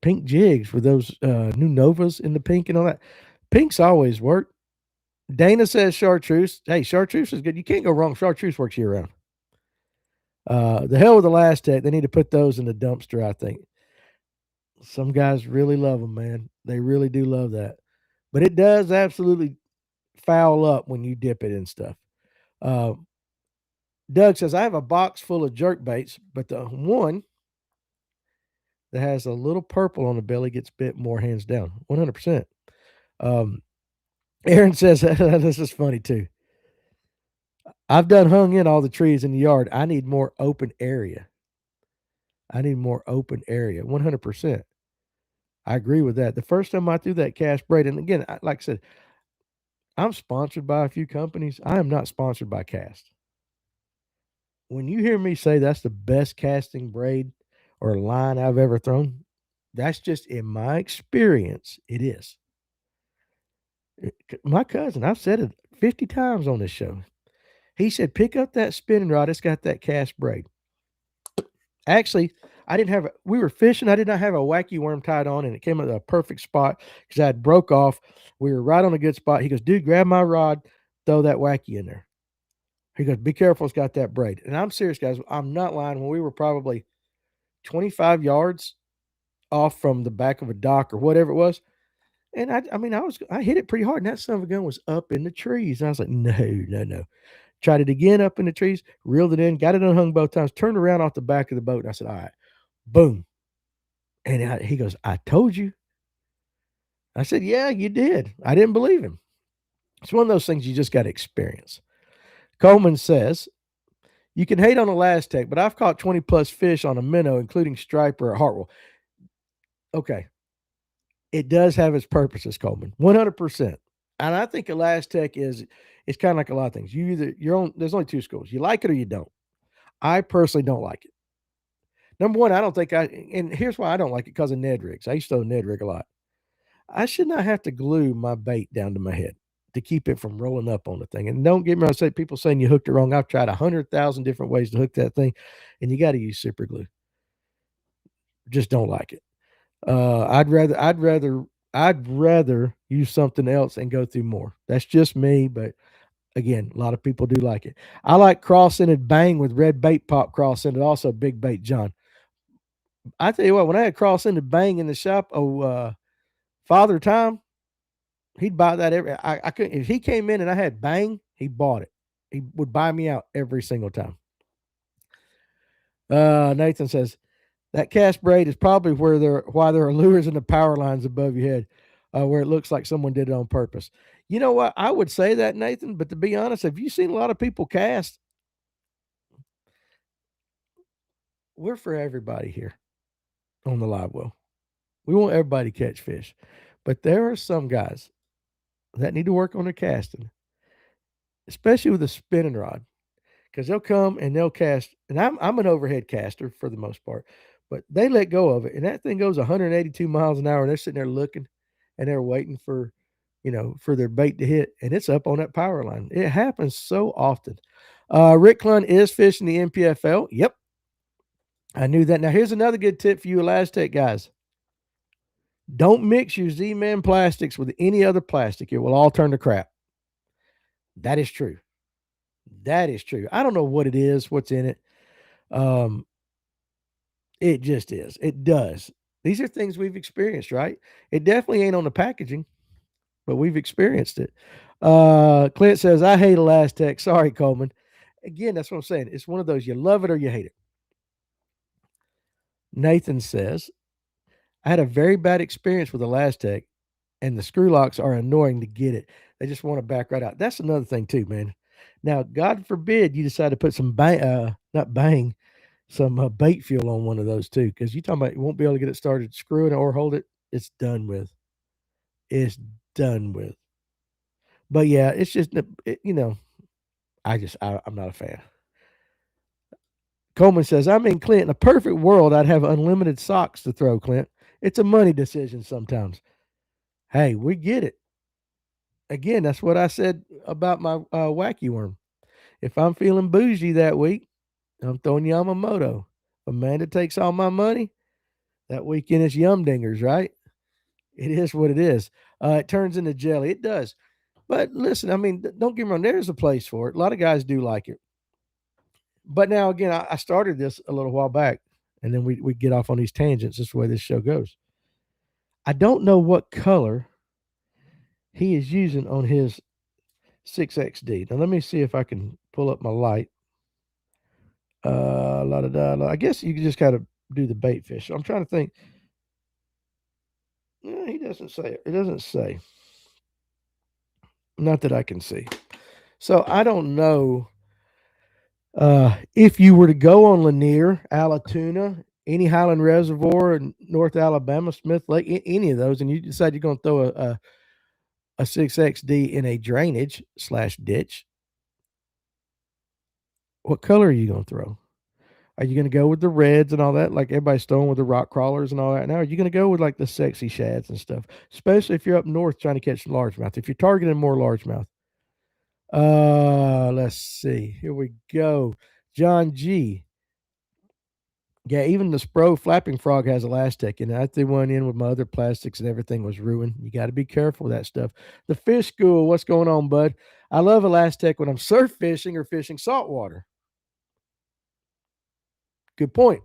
Pink jigs with those new Novas in the pink and all that. Pink's always worked. Dana says chartreuse. Hey, chartreuse is good. You can't go wrong. Chartreuse works year round. The hell with the Elastec. They need to put those in the dumpster, I think. Some guys really love them, man. They really do love that. But it does absolutely foul up when you dip it in stuff. Doug says, I have a box full of jerk baits, but the one that has a little purple on the belly gets bit more hands down. 100%. Um, Aaron says, this is funny too. I've done hung in all the trees in the yard. I need more open area. I need more open area. 100%. I agree with that. The first time I threw that cast braid, and again, like I said, I'm sponsored by a few companies. I am not sponsored by Cast. When you hear me say that's the best casting braid or line I've ever thrown, that's just in my experience. It is. My cousin, I've said it 50 times on this show. He said, pick up that spinning rod. It's got that cast braid. Actually, I didn't have, we were fishing. I did not have a wacky worm tied on, and it came at a perfect spot because I had broke off. We were right on a good spot. He goes, dude, grab my rod, throw that wacky in there. He goes, be careful, it's got that braid. And I'm serious, guys. I'm not lying. When we were probably 25 yards off from the back of a dock or whatever it was, and I hit it pretty hard, and that son of a gun was up in the trees. And I was like, no, no, no. Tried it again up in the trees, reeled it in, got it unhung both times, turned around off the back of the boat, and I said, all right, boom. And he goes, I told you. I said, yeah, you did. I didn't believe him. It's one of those things you just got to experience. Coleman says, you can hate on a last take, but I've caught 20 plus fish on a minnow, including striper at Hartwell. Okay. It does have its purposes, Coleman. 100%. And I think a last tech is, it's kind of like a lot of things. There's only two schools. You like it or you don't. I personally don't like it. Number one, I don't think and here's why I don't like it, because of Ned rigs. I used to throw Ned rig a lot. I should not have to glue my bait down to my head to keep it from rolling up on the thing. And don't get me wrong, say people saying you hooked it wrong. I've tried 100,000 different ways to hook that thing, and you got to use super glue. Just don't like it. I'd rather use something else and go through more. That's just me, but again, a lot of people do like it. I like cross-ended bang with red bait pop cross-ended, also big bait John. I tell you what, when I had cross-ended bang in the shop, Father Time, he'd buy that I couldn't, if he came in and I had bang, he bought it. He would buy me out every single time. Nathan says, that cast braid is probably why there are lures in the power lines above your head, where it looks like someone did it on purpose. You know what? I would say that, Nathan, but to be honest, have you seen a lot of people cast? We're for everybody here on the live well. We want everybody to catch fish. But there are some guys that need to work on their casting, especially with a spinning rod, because they'll come and they'll cast. And I'm an overhead caster for the most part, but they let go of it, and that thing goes 182 miles an hour, and they're sitting there looking, and they're waiting for, for their bait to hit, and it's up on that power line. It happens so often. Rick Clun is fishing the NPFL. Yep, I knew that. Now here's another good tip for you Elastic guys. Don't mix your Z-Man plastics with any other plastic. It will all turn to crap. That is true. That is true. I don't know what it is, what's in it. It just is. It does. These are things we've experienced, right? It definitely ain't on the packaging, but we've experienced it. Clint says, I hate Elastec. Sorry, Coleman. Again, that's what I'm saying. It's one of those, you love it or you hate it. Nathan says, I had a very bad experience with Elastec, and the screw locks are annoying to get it. They just want to back right out. That's another thing too, man. Now, God forbid you decide to put some some bait fuel on one of those too, because you talking about you won't be able to get it started screwing or hold it. It's done with. It's done with. But yeah, it's just I'm not a fan. Coleman says, I'm in Clint. In a perfect world, I'd have unlimited socks to throw, Clint. It's a money decision sometimes. Hey, we get it. Again, that's what I said about my wacky worm. If I'm feeling bougie that week, I'm throwing Yamamoto. Amanda takes all my money. That weekend is Yum Dingers, right? It is what it is. It turns into jelly. It does. But listen, I mean, don't get me wrong. There's a place for it. A lot of guys do like it. But now, again, I started this a little while back, and then we get off on these tangents. That's the way this show goes. I don't know what color he is using on his 6XD. Now, let me see if I can pull up my light. La, da, da, la. I guess you just got to do the bait fish. I'm trying to think. He doesn't say it. It doesn't say. Not that I can see. So I don't know if you were to go on Lanier, Allatoona, any Highland Reservoir in North Alabama, Smith Lake, any of those, and you decide you're going to throw a 6XD in a drainage slash ditch, what color are you going to throw? Are you going to go with the reds and all that, like everybody's throwing with the rock crawlers and all that? Now, are you going to go with like the sexy shads and stuff, especially if you're up north trying to catch largemouth? If you're targeting more largemouth, let's see. Here we go. John G. Yeah, even the Spro flapping frog has elastic, and I threw one in with my other plastics, and everything was ruined. You got to be careful with that stuff. The fish school, what's going on, bud? I love elastic when I'm surf fishing or fishing saltwater. Good point.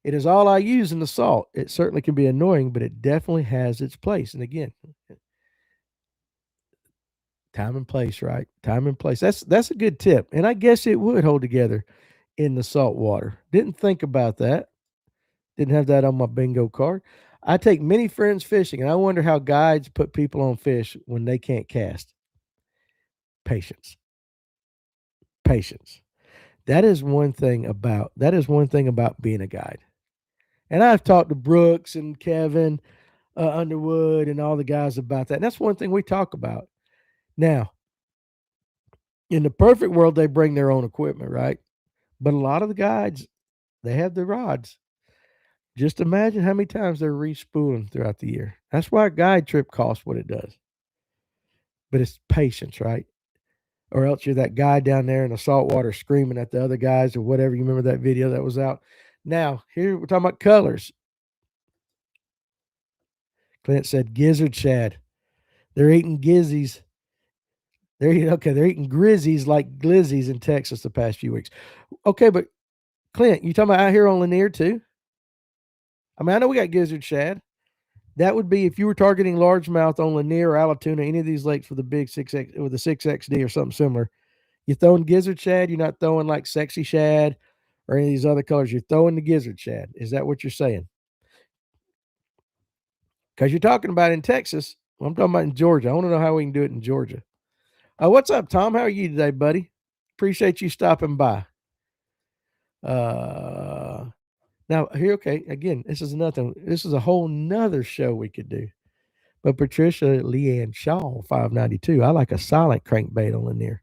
It is all I use in the salt. It certainly can be annoying, but it definitely has its place. And again, time and place, right? Time and place. That's a good tip. And I guess it would hold together in the salt water. Didn't think about that. Didn't have that on my bingo card. I take many friends fishing, and I wonder how guides put people on fish when they can't cast. Patience. Patience. That is one thing about being a guide. And I've talked to Brooks and Kevin Underwood and all the guys about that. And that's one thing we talk about. Now, in the perfect world, they bring their own equipment, right? But a lot of the guides, they have the rods. Just imagine how many times they're respooling throughout the year. That's why a guide trip costs what it does. But it's patience, right? Or else you're that guy down there in the saltwater screaming at the other guys or whatever. You remember that video that was out? Now, here we're talking about colors. Clint said gizzard shad. They're eating gizzies. They're eating grizzies like glizzies in Texas the past few weeks. Okay, but Clint, you talking about out here on Lanier too? I mean, I know we got gizzard shad. That would be if you were targeting largemouth on Lanier or Allatoona, any of these lakes with a big 6X with a 6XD or something similar. You're throwing gizzard shad. You're not throwing like sexy shad or any of these other colors. You're throwing the gizzard shad. Is that what you're saying? Because you're talking about in Texas. Well, I'm talking about in Georgia. I want to know how we can do it in Georgia. What's up, Tom? How are you today, buddy? Appreciate you stopping by. Uh, Now here, okay, again, this is nothing. This is a whole nother show we could do. But Patricia Leanne Shaw, 592. I like a silent crankbait on Lanier.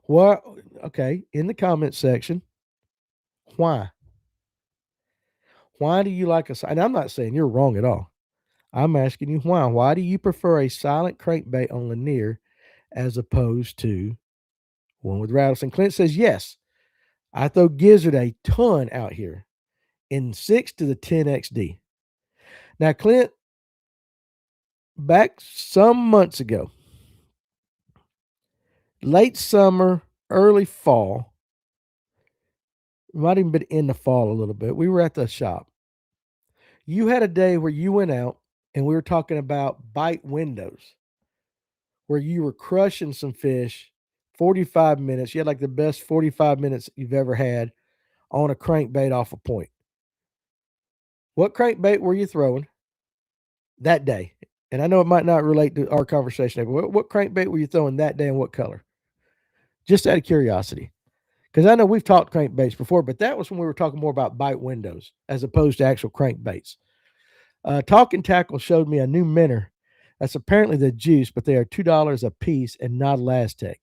What? Okay, in the comment section, why? Why do you like a? And I'm not saying you're wrong at all. I'm asking you why. Why do you prefer a silent crankbait on Lanier as opposed to one with rattles? And Clint says yes. I throw gizzard a ton out here in 6 to the 10XD. Now, Clint, back some months ago, late summer, early fall, might even been in the fall a little bit. We were at the shop. You had a day where you went out and we were talking about bite windows where you were crushing some fish 45 minutes. You had like the best 45 minutes you've ever had on a crankbait off a point. What crankbait were you throwing that day? And I know it might not relate to our conversation, but what crankbait were you throwing that day and what color? Just out of curiosity. Because I know we've talked crankbaits before, but that was when we were talking more about bite windows as opposed to actual crankbaits. Talking Tackle showed me a new minnow. That's apparently the juice, but they are $2 a piece and not elastic.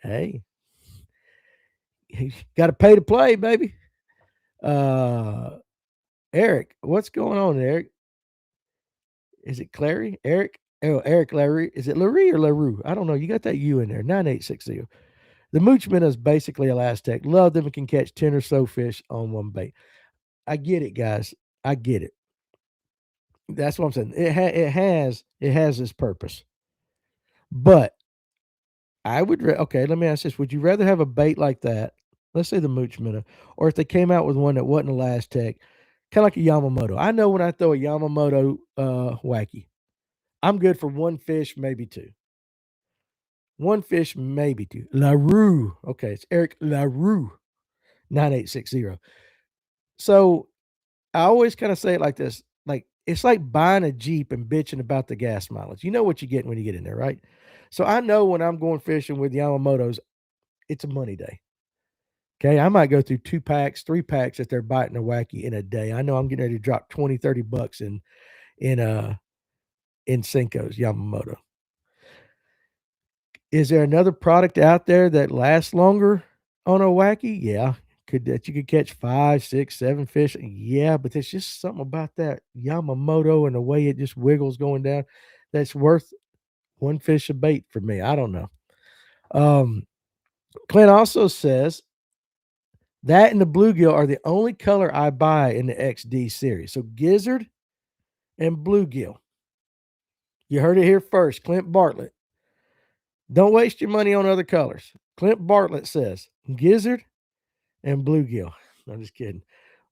Hey, you got to pay to play, baby. Eric, what's going on, Eric? Is it Clary? Eric? Oh, Eric Larry. Is it Larry or LaRue? I don't know. You got that U in there. 9860. The mooch minnow is basically elastic. Love them and can catch 10 or so fish on one bait. I get it, guys. I get it. That's what I'm saying. It has its purpose. But I would okay, let me ask this. Would you rather have a bait like that? Let's say the mooch minnow, or if they came out with one that wasn't elastic, kind of like a Yamamoto. I know when I throw a Yamamoto wacky, I'm good for one fish, maybe two. One fish, maybe two. LaRue. Okay, it's Eric LaRue, 9860. So I always kind of say it like this, like it's like buying a Jeep and bitching about the gas mileage. You know what you get when you get in there, right? So I know when I'm going fishing with Yamamoto's, it's a money day. Okay, I might go through 2 packs, 3 packs if they're biting a wacky in a day. I know I'm getting ready to drop 20, 30 bucks in uh in Cinco's Yamamoto. Is there another product out there that lasts longer on a wacky? Yeah. Could that you could catch 5, 6, 7 fish? Yeah, but there's just something about that Yamamoto and the way it just wiggles going down that's worth one fish a bait for me. I don't know. Um, Clint also says that and the bluegill are the only color I buy in the XD series. So gizzard and bluegill. You heard it here first. Clint Bartlett. Don't waste your money on other colors. Clint Bartlett says gizzard and bluegill. I'm just kidding,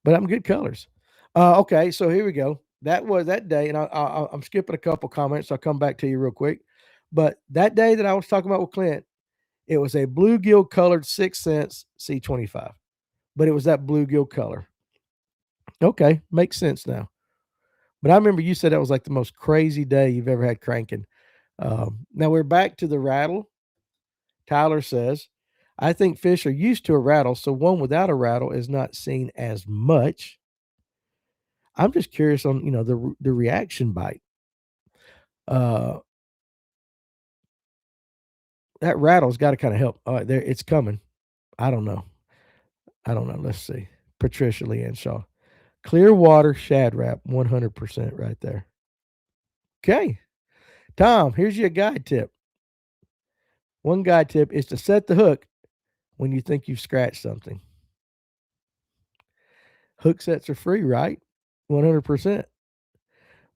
but I'm good colors. Okay, so here we go. That was that day, and I'm skipping a couple comments. I'll come back to you real quick. But that day that I was talking about with Clint, it was a bluegill colored 6 cents C25, but it was that bluegill color. Okay, makes sense now. But I remember you said that was like the most crazy day you've ever had cranking. Now we're back to the rattle. Tyler says, I think fish are used to a rattle, so one without a rattle is not seen as much. I'm just curious on, the reaction bite. Uh, that rattle's got to kind of help. All right, there it's coming. I don't know. I don't know. Let's see. Patricia Leanne Shaw. Clearwater shad wrap, 100% right there. Okay. Tom, here's your guide tip. One guide tip is to set the hook when you think you've scratched something. Hook sets are free, right? 100%.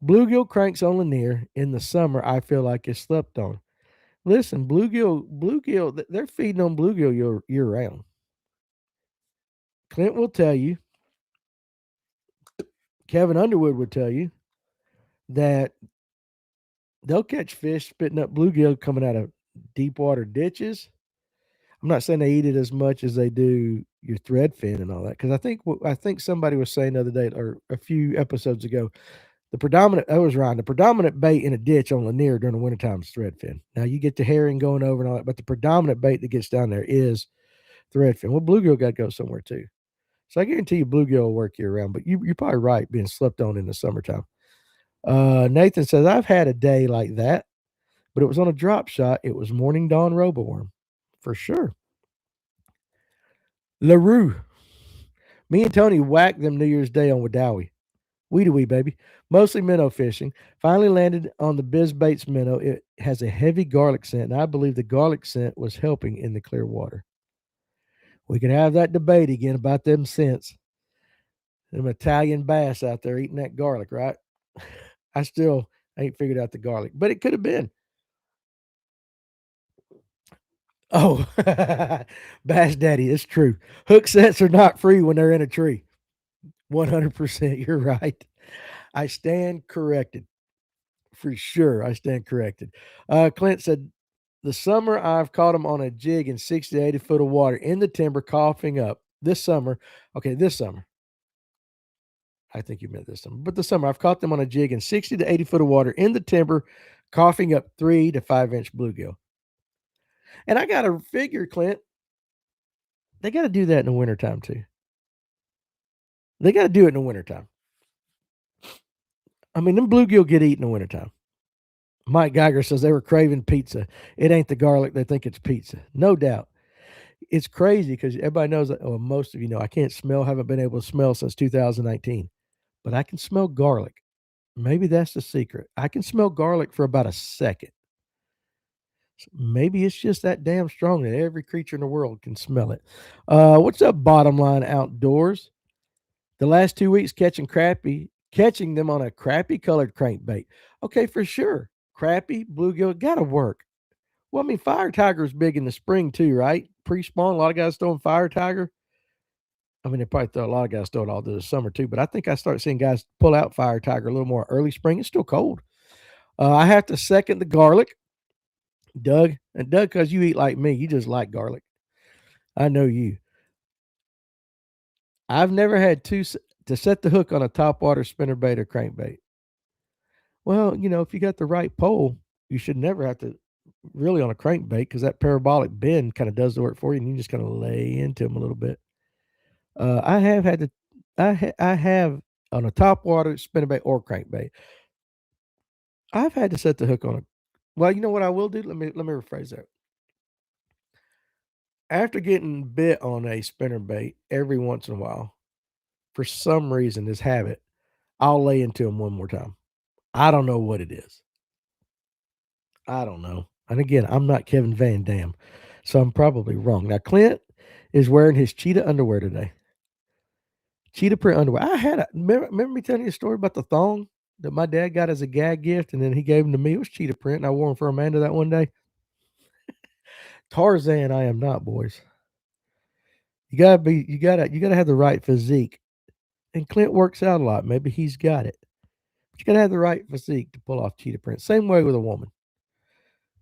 Bluegill cranks on Lanier in the summer, I feel like is slept on. Listen, bluegill, they're feeding on bluegill year round. Clint will tell you, Kevin Underwood will tell you that they'll catch fish spitting up bluegill coming out of deep water ditches. I'm not saying they eat it as much as they do your threadfin and all that, because I think somebody was saying the other day or a few episodes ago, the predominant bait in a ditch on Lanier during the wintertime is threadfin. Now you get the herring going over and all that, but the predominant bait that gets down there is threadfin. Well, bluegill got to go somewhere too. So I guarantee you bluegill will work year round, but you're probably right being slept on in the summertime. Nathan says, I've had a day like that, but it was on a drop shot. It was morning dawn roboworm for sure. LaRue. Me and Tony whacked them New Year's Day on Wadawi. Weedy wee, baby. Mostly minnow fishing. Finally landed on the Biz Baits minnow. It has a heavy garlic scent, and I believe the garlic scent was helping in the clear water. We can have that debate again about them scents. Them Italian bass out there eating that garlic, right? I still ain't figured out the garlic, but it could have been. Oh, Bass Daddy, it's true. Hook sets are not free when they're in a tree. 100%. You're right. I stand corrected. For sure. I stand corrected. Clint said, the summer I've caught them on a jig in 60 to 80 foot of water in the timber, coughing up. This summer, this summer, I think you meant this summer, but the summer I've caught them on a jig in 60 to 80 foot of water in the timber, coughing up 3 to 5 inch bluegill. And I got to figure, Clint, they got to do that in the wintertime too. They got to do it in the wintertime. I mean, them bluegill get eaten in the wintertime. Mike Geiger says they were craving pizza. It ain't the garlic. They think it's pizza. No doubt. It's crazy because everybody knows that, well, most of you know, I can't smell, haven't been able to smell since 2019, but I can smell garlic. Maybe that's the secret. I can smell garlic for about a second. Maybe it's just that damn strong that every creature in the world can smell it. What's up, Bottom Line Outdoors? The last 2 weeks catching them on a crappy colored crankbait. Okay, for sure. Crappy, bluegill, gotta work. Well, I mean, fire tiger's big in the spring too, right? Pre-spawn, a lot of guys throwing fire tiger. I mean, a lot of guys throw it all through the summer too, but I think I start seeing guys pull out fire tiger a little more early spring. It's still cold. I have to second the garlic. Doug, because you eat like me, you just like garlic. I know you. I've never had to set the hook on a topwater spinnerbait or crankbait. Well, if you got the right pole, you should never have to really on a crankbait because that parabolic bend kind of does the work for you, and you just kind of lay into them a little bit. I have had to, I have on a topwater spinnerbait or crankbait. I've had to set the hook on a. Well, you know what I will do? Let me rephrase that. After getting bit on a spinnerbait every once in a while, for some reason, this habit, I'll lay into them one more time. I don't know what it is. I don't know. And again, I'm not Kevin Van Dam, so I'm probably wrong. Now, Clint is wearing his cheetah underwear today. Cheetah print underwear. Remember me telling you a story about the thong that my dad got as a gag gift, and then he gave them to me. It was cheetah print, and I wore them for Amanda that one day. Tarzan, I am not, boys. You gotta have the right physique. And Clint works out a lot. Maybe he's got it. But you gotta have the right physique to pull off cheetah print. Same way with a woman.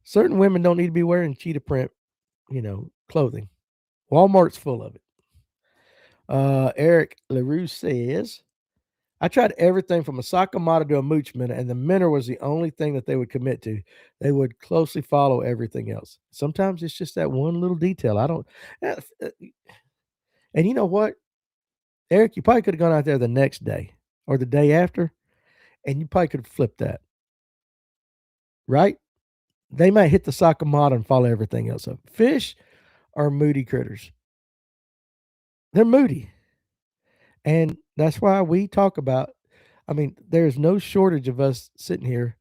Certain women don't need to be wearing cheetah print, clothing. Walmart's full of it. Eric LaRue says, I tried everything from a Sakamata to a Mooch Minute, and the Minnow was the only thing that they would commit to. They would closely follow everything else. Sometimes it's just that one little detail. I don't. And you know what, Eric, you probably could have gone out there the next day or the day after, and you probably could have flipped that, right? They might hit the Sakamata and follow everything else up. Fish are moody critters. They're moody. And that's why we talk about, there's no shortage of us sitting here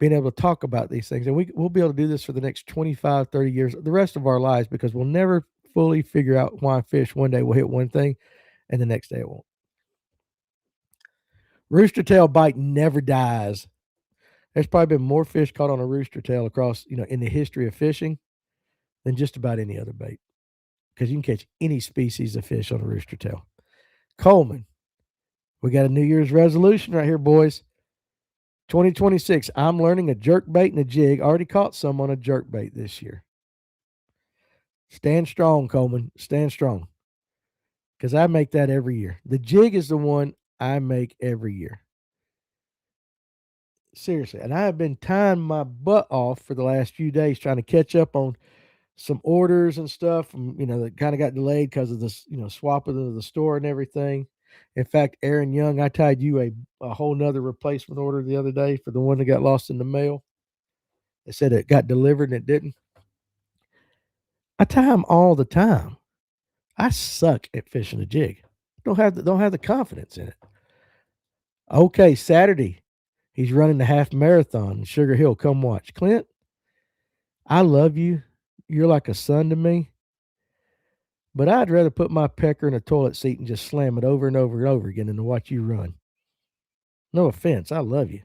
being able to talk about these things. And we'll be able to do this for the next 25, 30 years, the rest of our lives, because we'll never fully figure out why fish one day will hit one thing and the next day it won't. Rooster tail bite never dies. There's probably been more fish caught on a rooster tail across, in the history of fishing than just about any other bait, because you can catch any species of fish on a rooster tail. Coleman, we got a New Year's resolution right here, boys. 2026, I'm learning a jerk bait and a jig. Already caught some on a jerk bait this year. Stand strong, Coleman. Stand strong. Because I make that every year. The jig is the one I make every year. Seriously. And I have been tying my butt off for the last few days trying to catch up on some orders and stuff from, that kind of got delayed because of this, swapping of the store and everything. In fact, Aaron Young, I tied you a whole nother replacement order the other day for the one that got lost in the mail. They said it got delivered and it didn't. I tie them all the time. I suck at fishing a jig. Don't have the confidence in it. Okay, Saturday, he's running the half marathon in Sugar Hill. Come watch. Clint, I love you. You're like a son to me. But I'd rather put my pecker in a toilet seat and just slam it over and over and over again than to watch you run. No offense. I love you.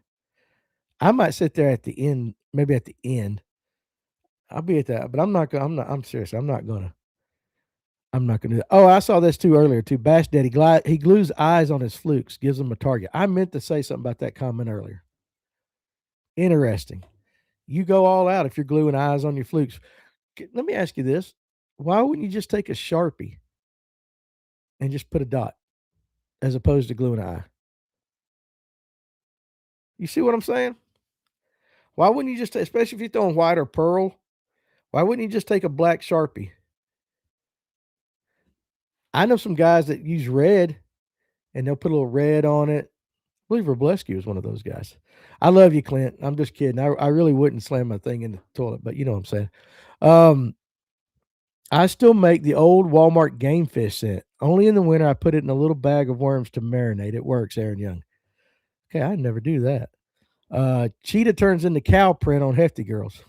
I might sit there at the end, maybe at the end. I'll be at that, but I'm not going to, I'm serious. I'm not going to do that. Oh, I saw this too earlier too. Bass Daddy, he glues eyes on his flukes, gives them a target. I meant to say something about that comment earlier. Interesting. You go all out if you're gluing eyes on your flukes. Let me ask you this. Why wouldn't you just take a Sharpie and just put a dot as opposed to gluing an eye? You see what I'm saying? Why wouldn't you just, especially if you're throwing white or pearl, why wouldn't you just take a black Sharpie? I know some guys that use red and they'll put a little red on it. I believe Robleski was one of those guys. I love you, Clint. I'm just kidding. I really wouldn't slam my thing in the toilet, but you know what I'm saying. I still make the old Walmart game fish scent. Only in the winter, I put it in a little bag of worms to marinate. It works, Aaron Young. Okay, I'd never do that. Cheetah turns into cow print on Hefty Girls.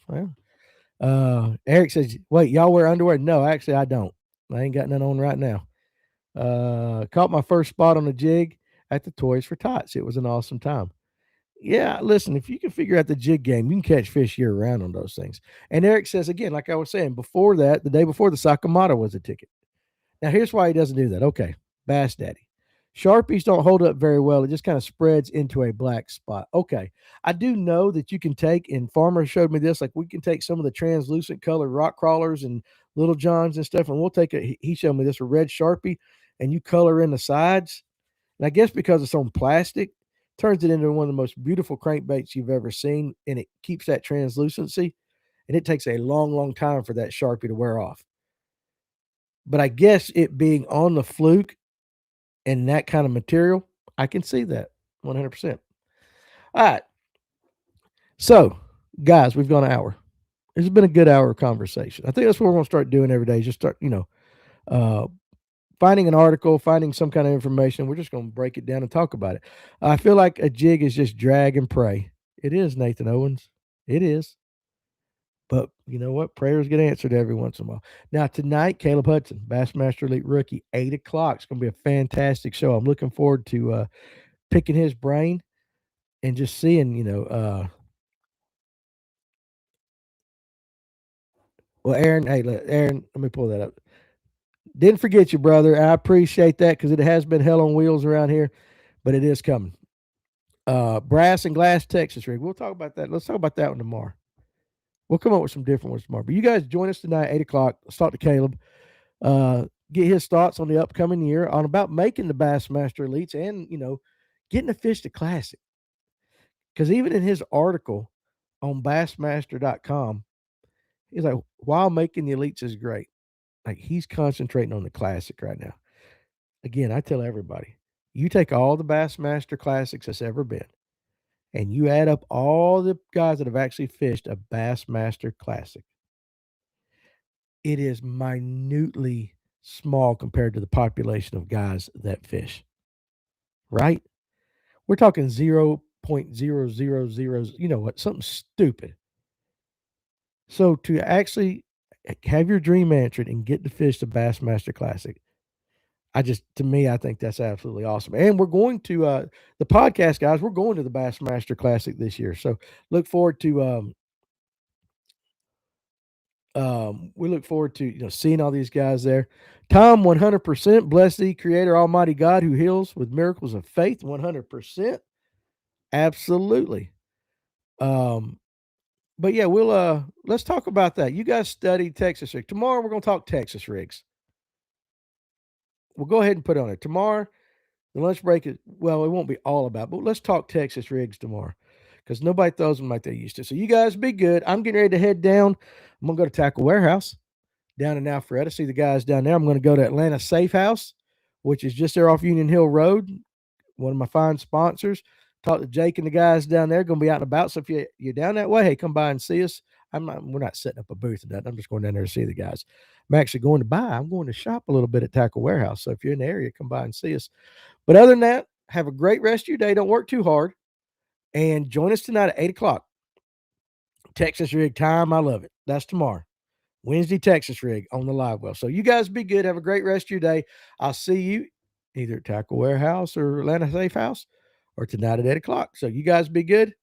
Well, Eric says, wait, y'all wear underwear? No, actually, I don't. I ain't got none on right now. Caught my first spot on the jig at the Toys for Tots. It was an awesome time. Yeah, listen, if you can figure out the jig game, you can catch fish year round on those things. And Eric says, again, like I was saying, before that, the day before, the Sakamata was a ticket. Now, here's why he doesn't do that. Okay, Bass Daddy. Sharpies don't hold up very well. It just kind of spreads into a black spot. Okay. I do know that you can take, and Farmer showed me this, like we can take some of the translucent colored rock crawlers and little johns and stuff, and we'll take he showed me this, a red Sharpie, and you color in the sides. And I guess because it's on plastic, turns it into one of the most beautiful crankbaits you've ever seen, and it keeps that translucency. And it takes a long, long time for that Sharpie to wear off. But I guess it being on the fluke and that kind of material, I can see that 100%. All right. So, guys, we've gone an hour. It's been a good hour of conversation. I think that's what we're going to start doing every day. Just start, uh, finding an article, finding some kind of information. We're just going to break it down and talk about it. I feel like a jig is just drag and pray. It is, Nathan Owens. It is. But you know what? Prayers get answered every once in a while. Now, tonight, Caleb Hudson, Bassmaster Elite Rookie, 8 o'clock. It's going to be a fantastic show. I'm looking forward to picking his brain and just seeing, well, Aaron, hey, Aaron, let me pull that up. Didn't forget you, brother. I appreciate that because it has been hell on wheels around here, but it is coming. Brass and glass Texas rig. We'll talk about that. Let's talk about that one tomorrow. We'll come up with some different ones tomorrow. But you guys join us tonight, 8 o'clock. Let's talk to Caleb. Get his thoughts on the upcoming year, on about making the Bassmaster Elites and, getting to fish the Classic. Because even in his article on Bassmaster.com, he's like, while making the Elites is great, like he's concentrating on the Classic right now. Again, I tell everybody, you take all the Bassmaster Classics that's ever been, and you add up all the guys that have actually fished a Bassmaster Classic, it is minutely small compared to the population of guys that fish, right? We're talking 0.0000, you know what, something stupid. So to actually have your dream answered and get to fish the Bassmaster Classic, to me, I think that's absolutely awesome. And we're going to the podcast guys. We're going to the Bassmaster Classic this year, so look forward to we look forward to seeing all these guys there. Tom, 100%. Bless thee, Creator, Almighty God, who heals with miracles of faith. 100%. Absolutely. But yeah, let's talk about that. You guys studied Texas rig. Tomorrow we're going to talk Texas rigs. We'll go ahead and put it on it tomorrow. The lunch break it won't be all about, but let's talk Texas rigs tomorrow because nobody throws them like they used to. So you guys be good. I'm getting ready to head down. I'm going to go to Tackle Warehouse down in Alpharetta. See the guys down there. I'm going to go to Atlanta Safe House, which is just there off Union Hill Road. One of my fine sponsors. Talk to Jake and the guys down there. Going to be out and about. So if you're down that way, hey, come by and see us. We're not setting up a booth or nothing. I'm just going down there to see the guys. I'm actually going to buy. I'm going to shop a little bit at Tackle Warehouse. So if you're in the area, come by and see us. But other than that, have a great rest of your day. Don't work too hard. And join us tonight at 8 o'clock. Texas rig time. I love it. That's tomorrow. Wednesday Texas rig on the live well. So you guys be good. Have a great rest of your day. I'll see you either at Tackle Warehouse or Atlanta Safe House or tonight at 8 o'clock. So you guys be good.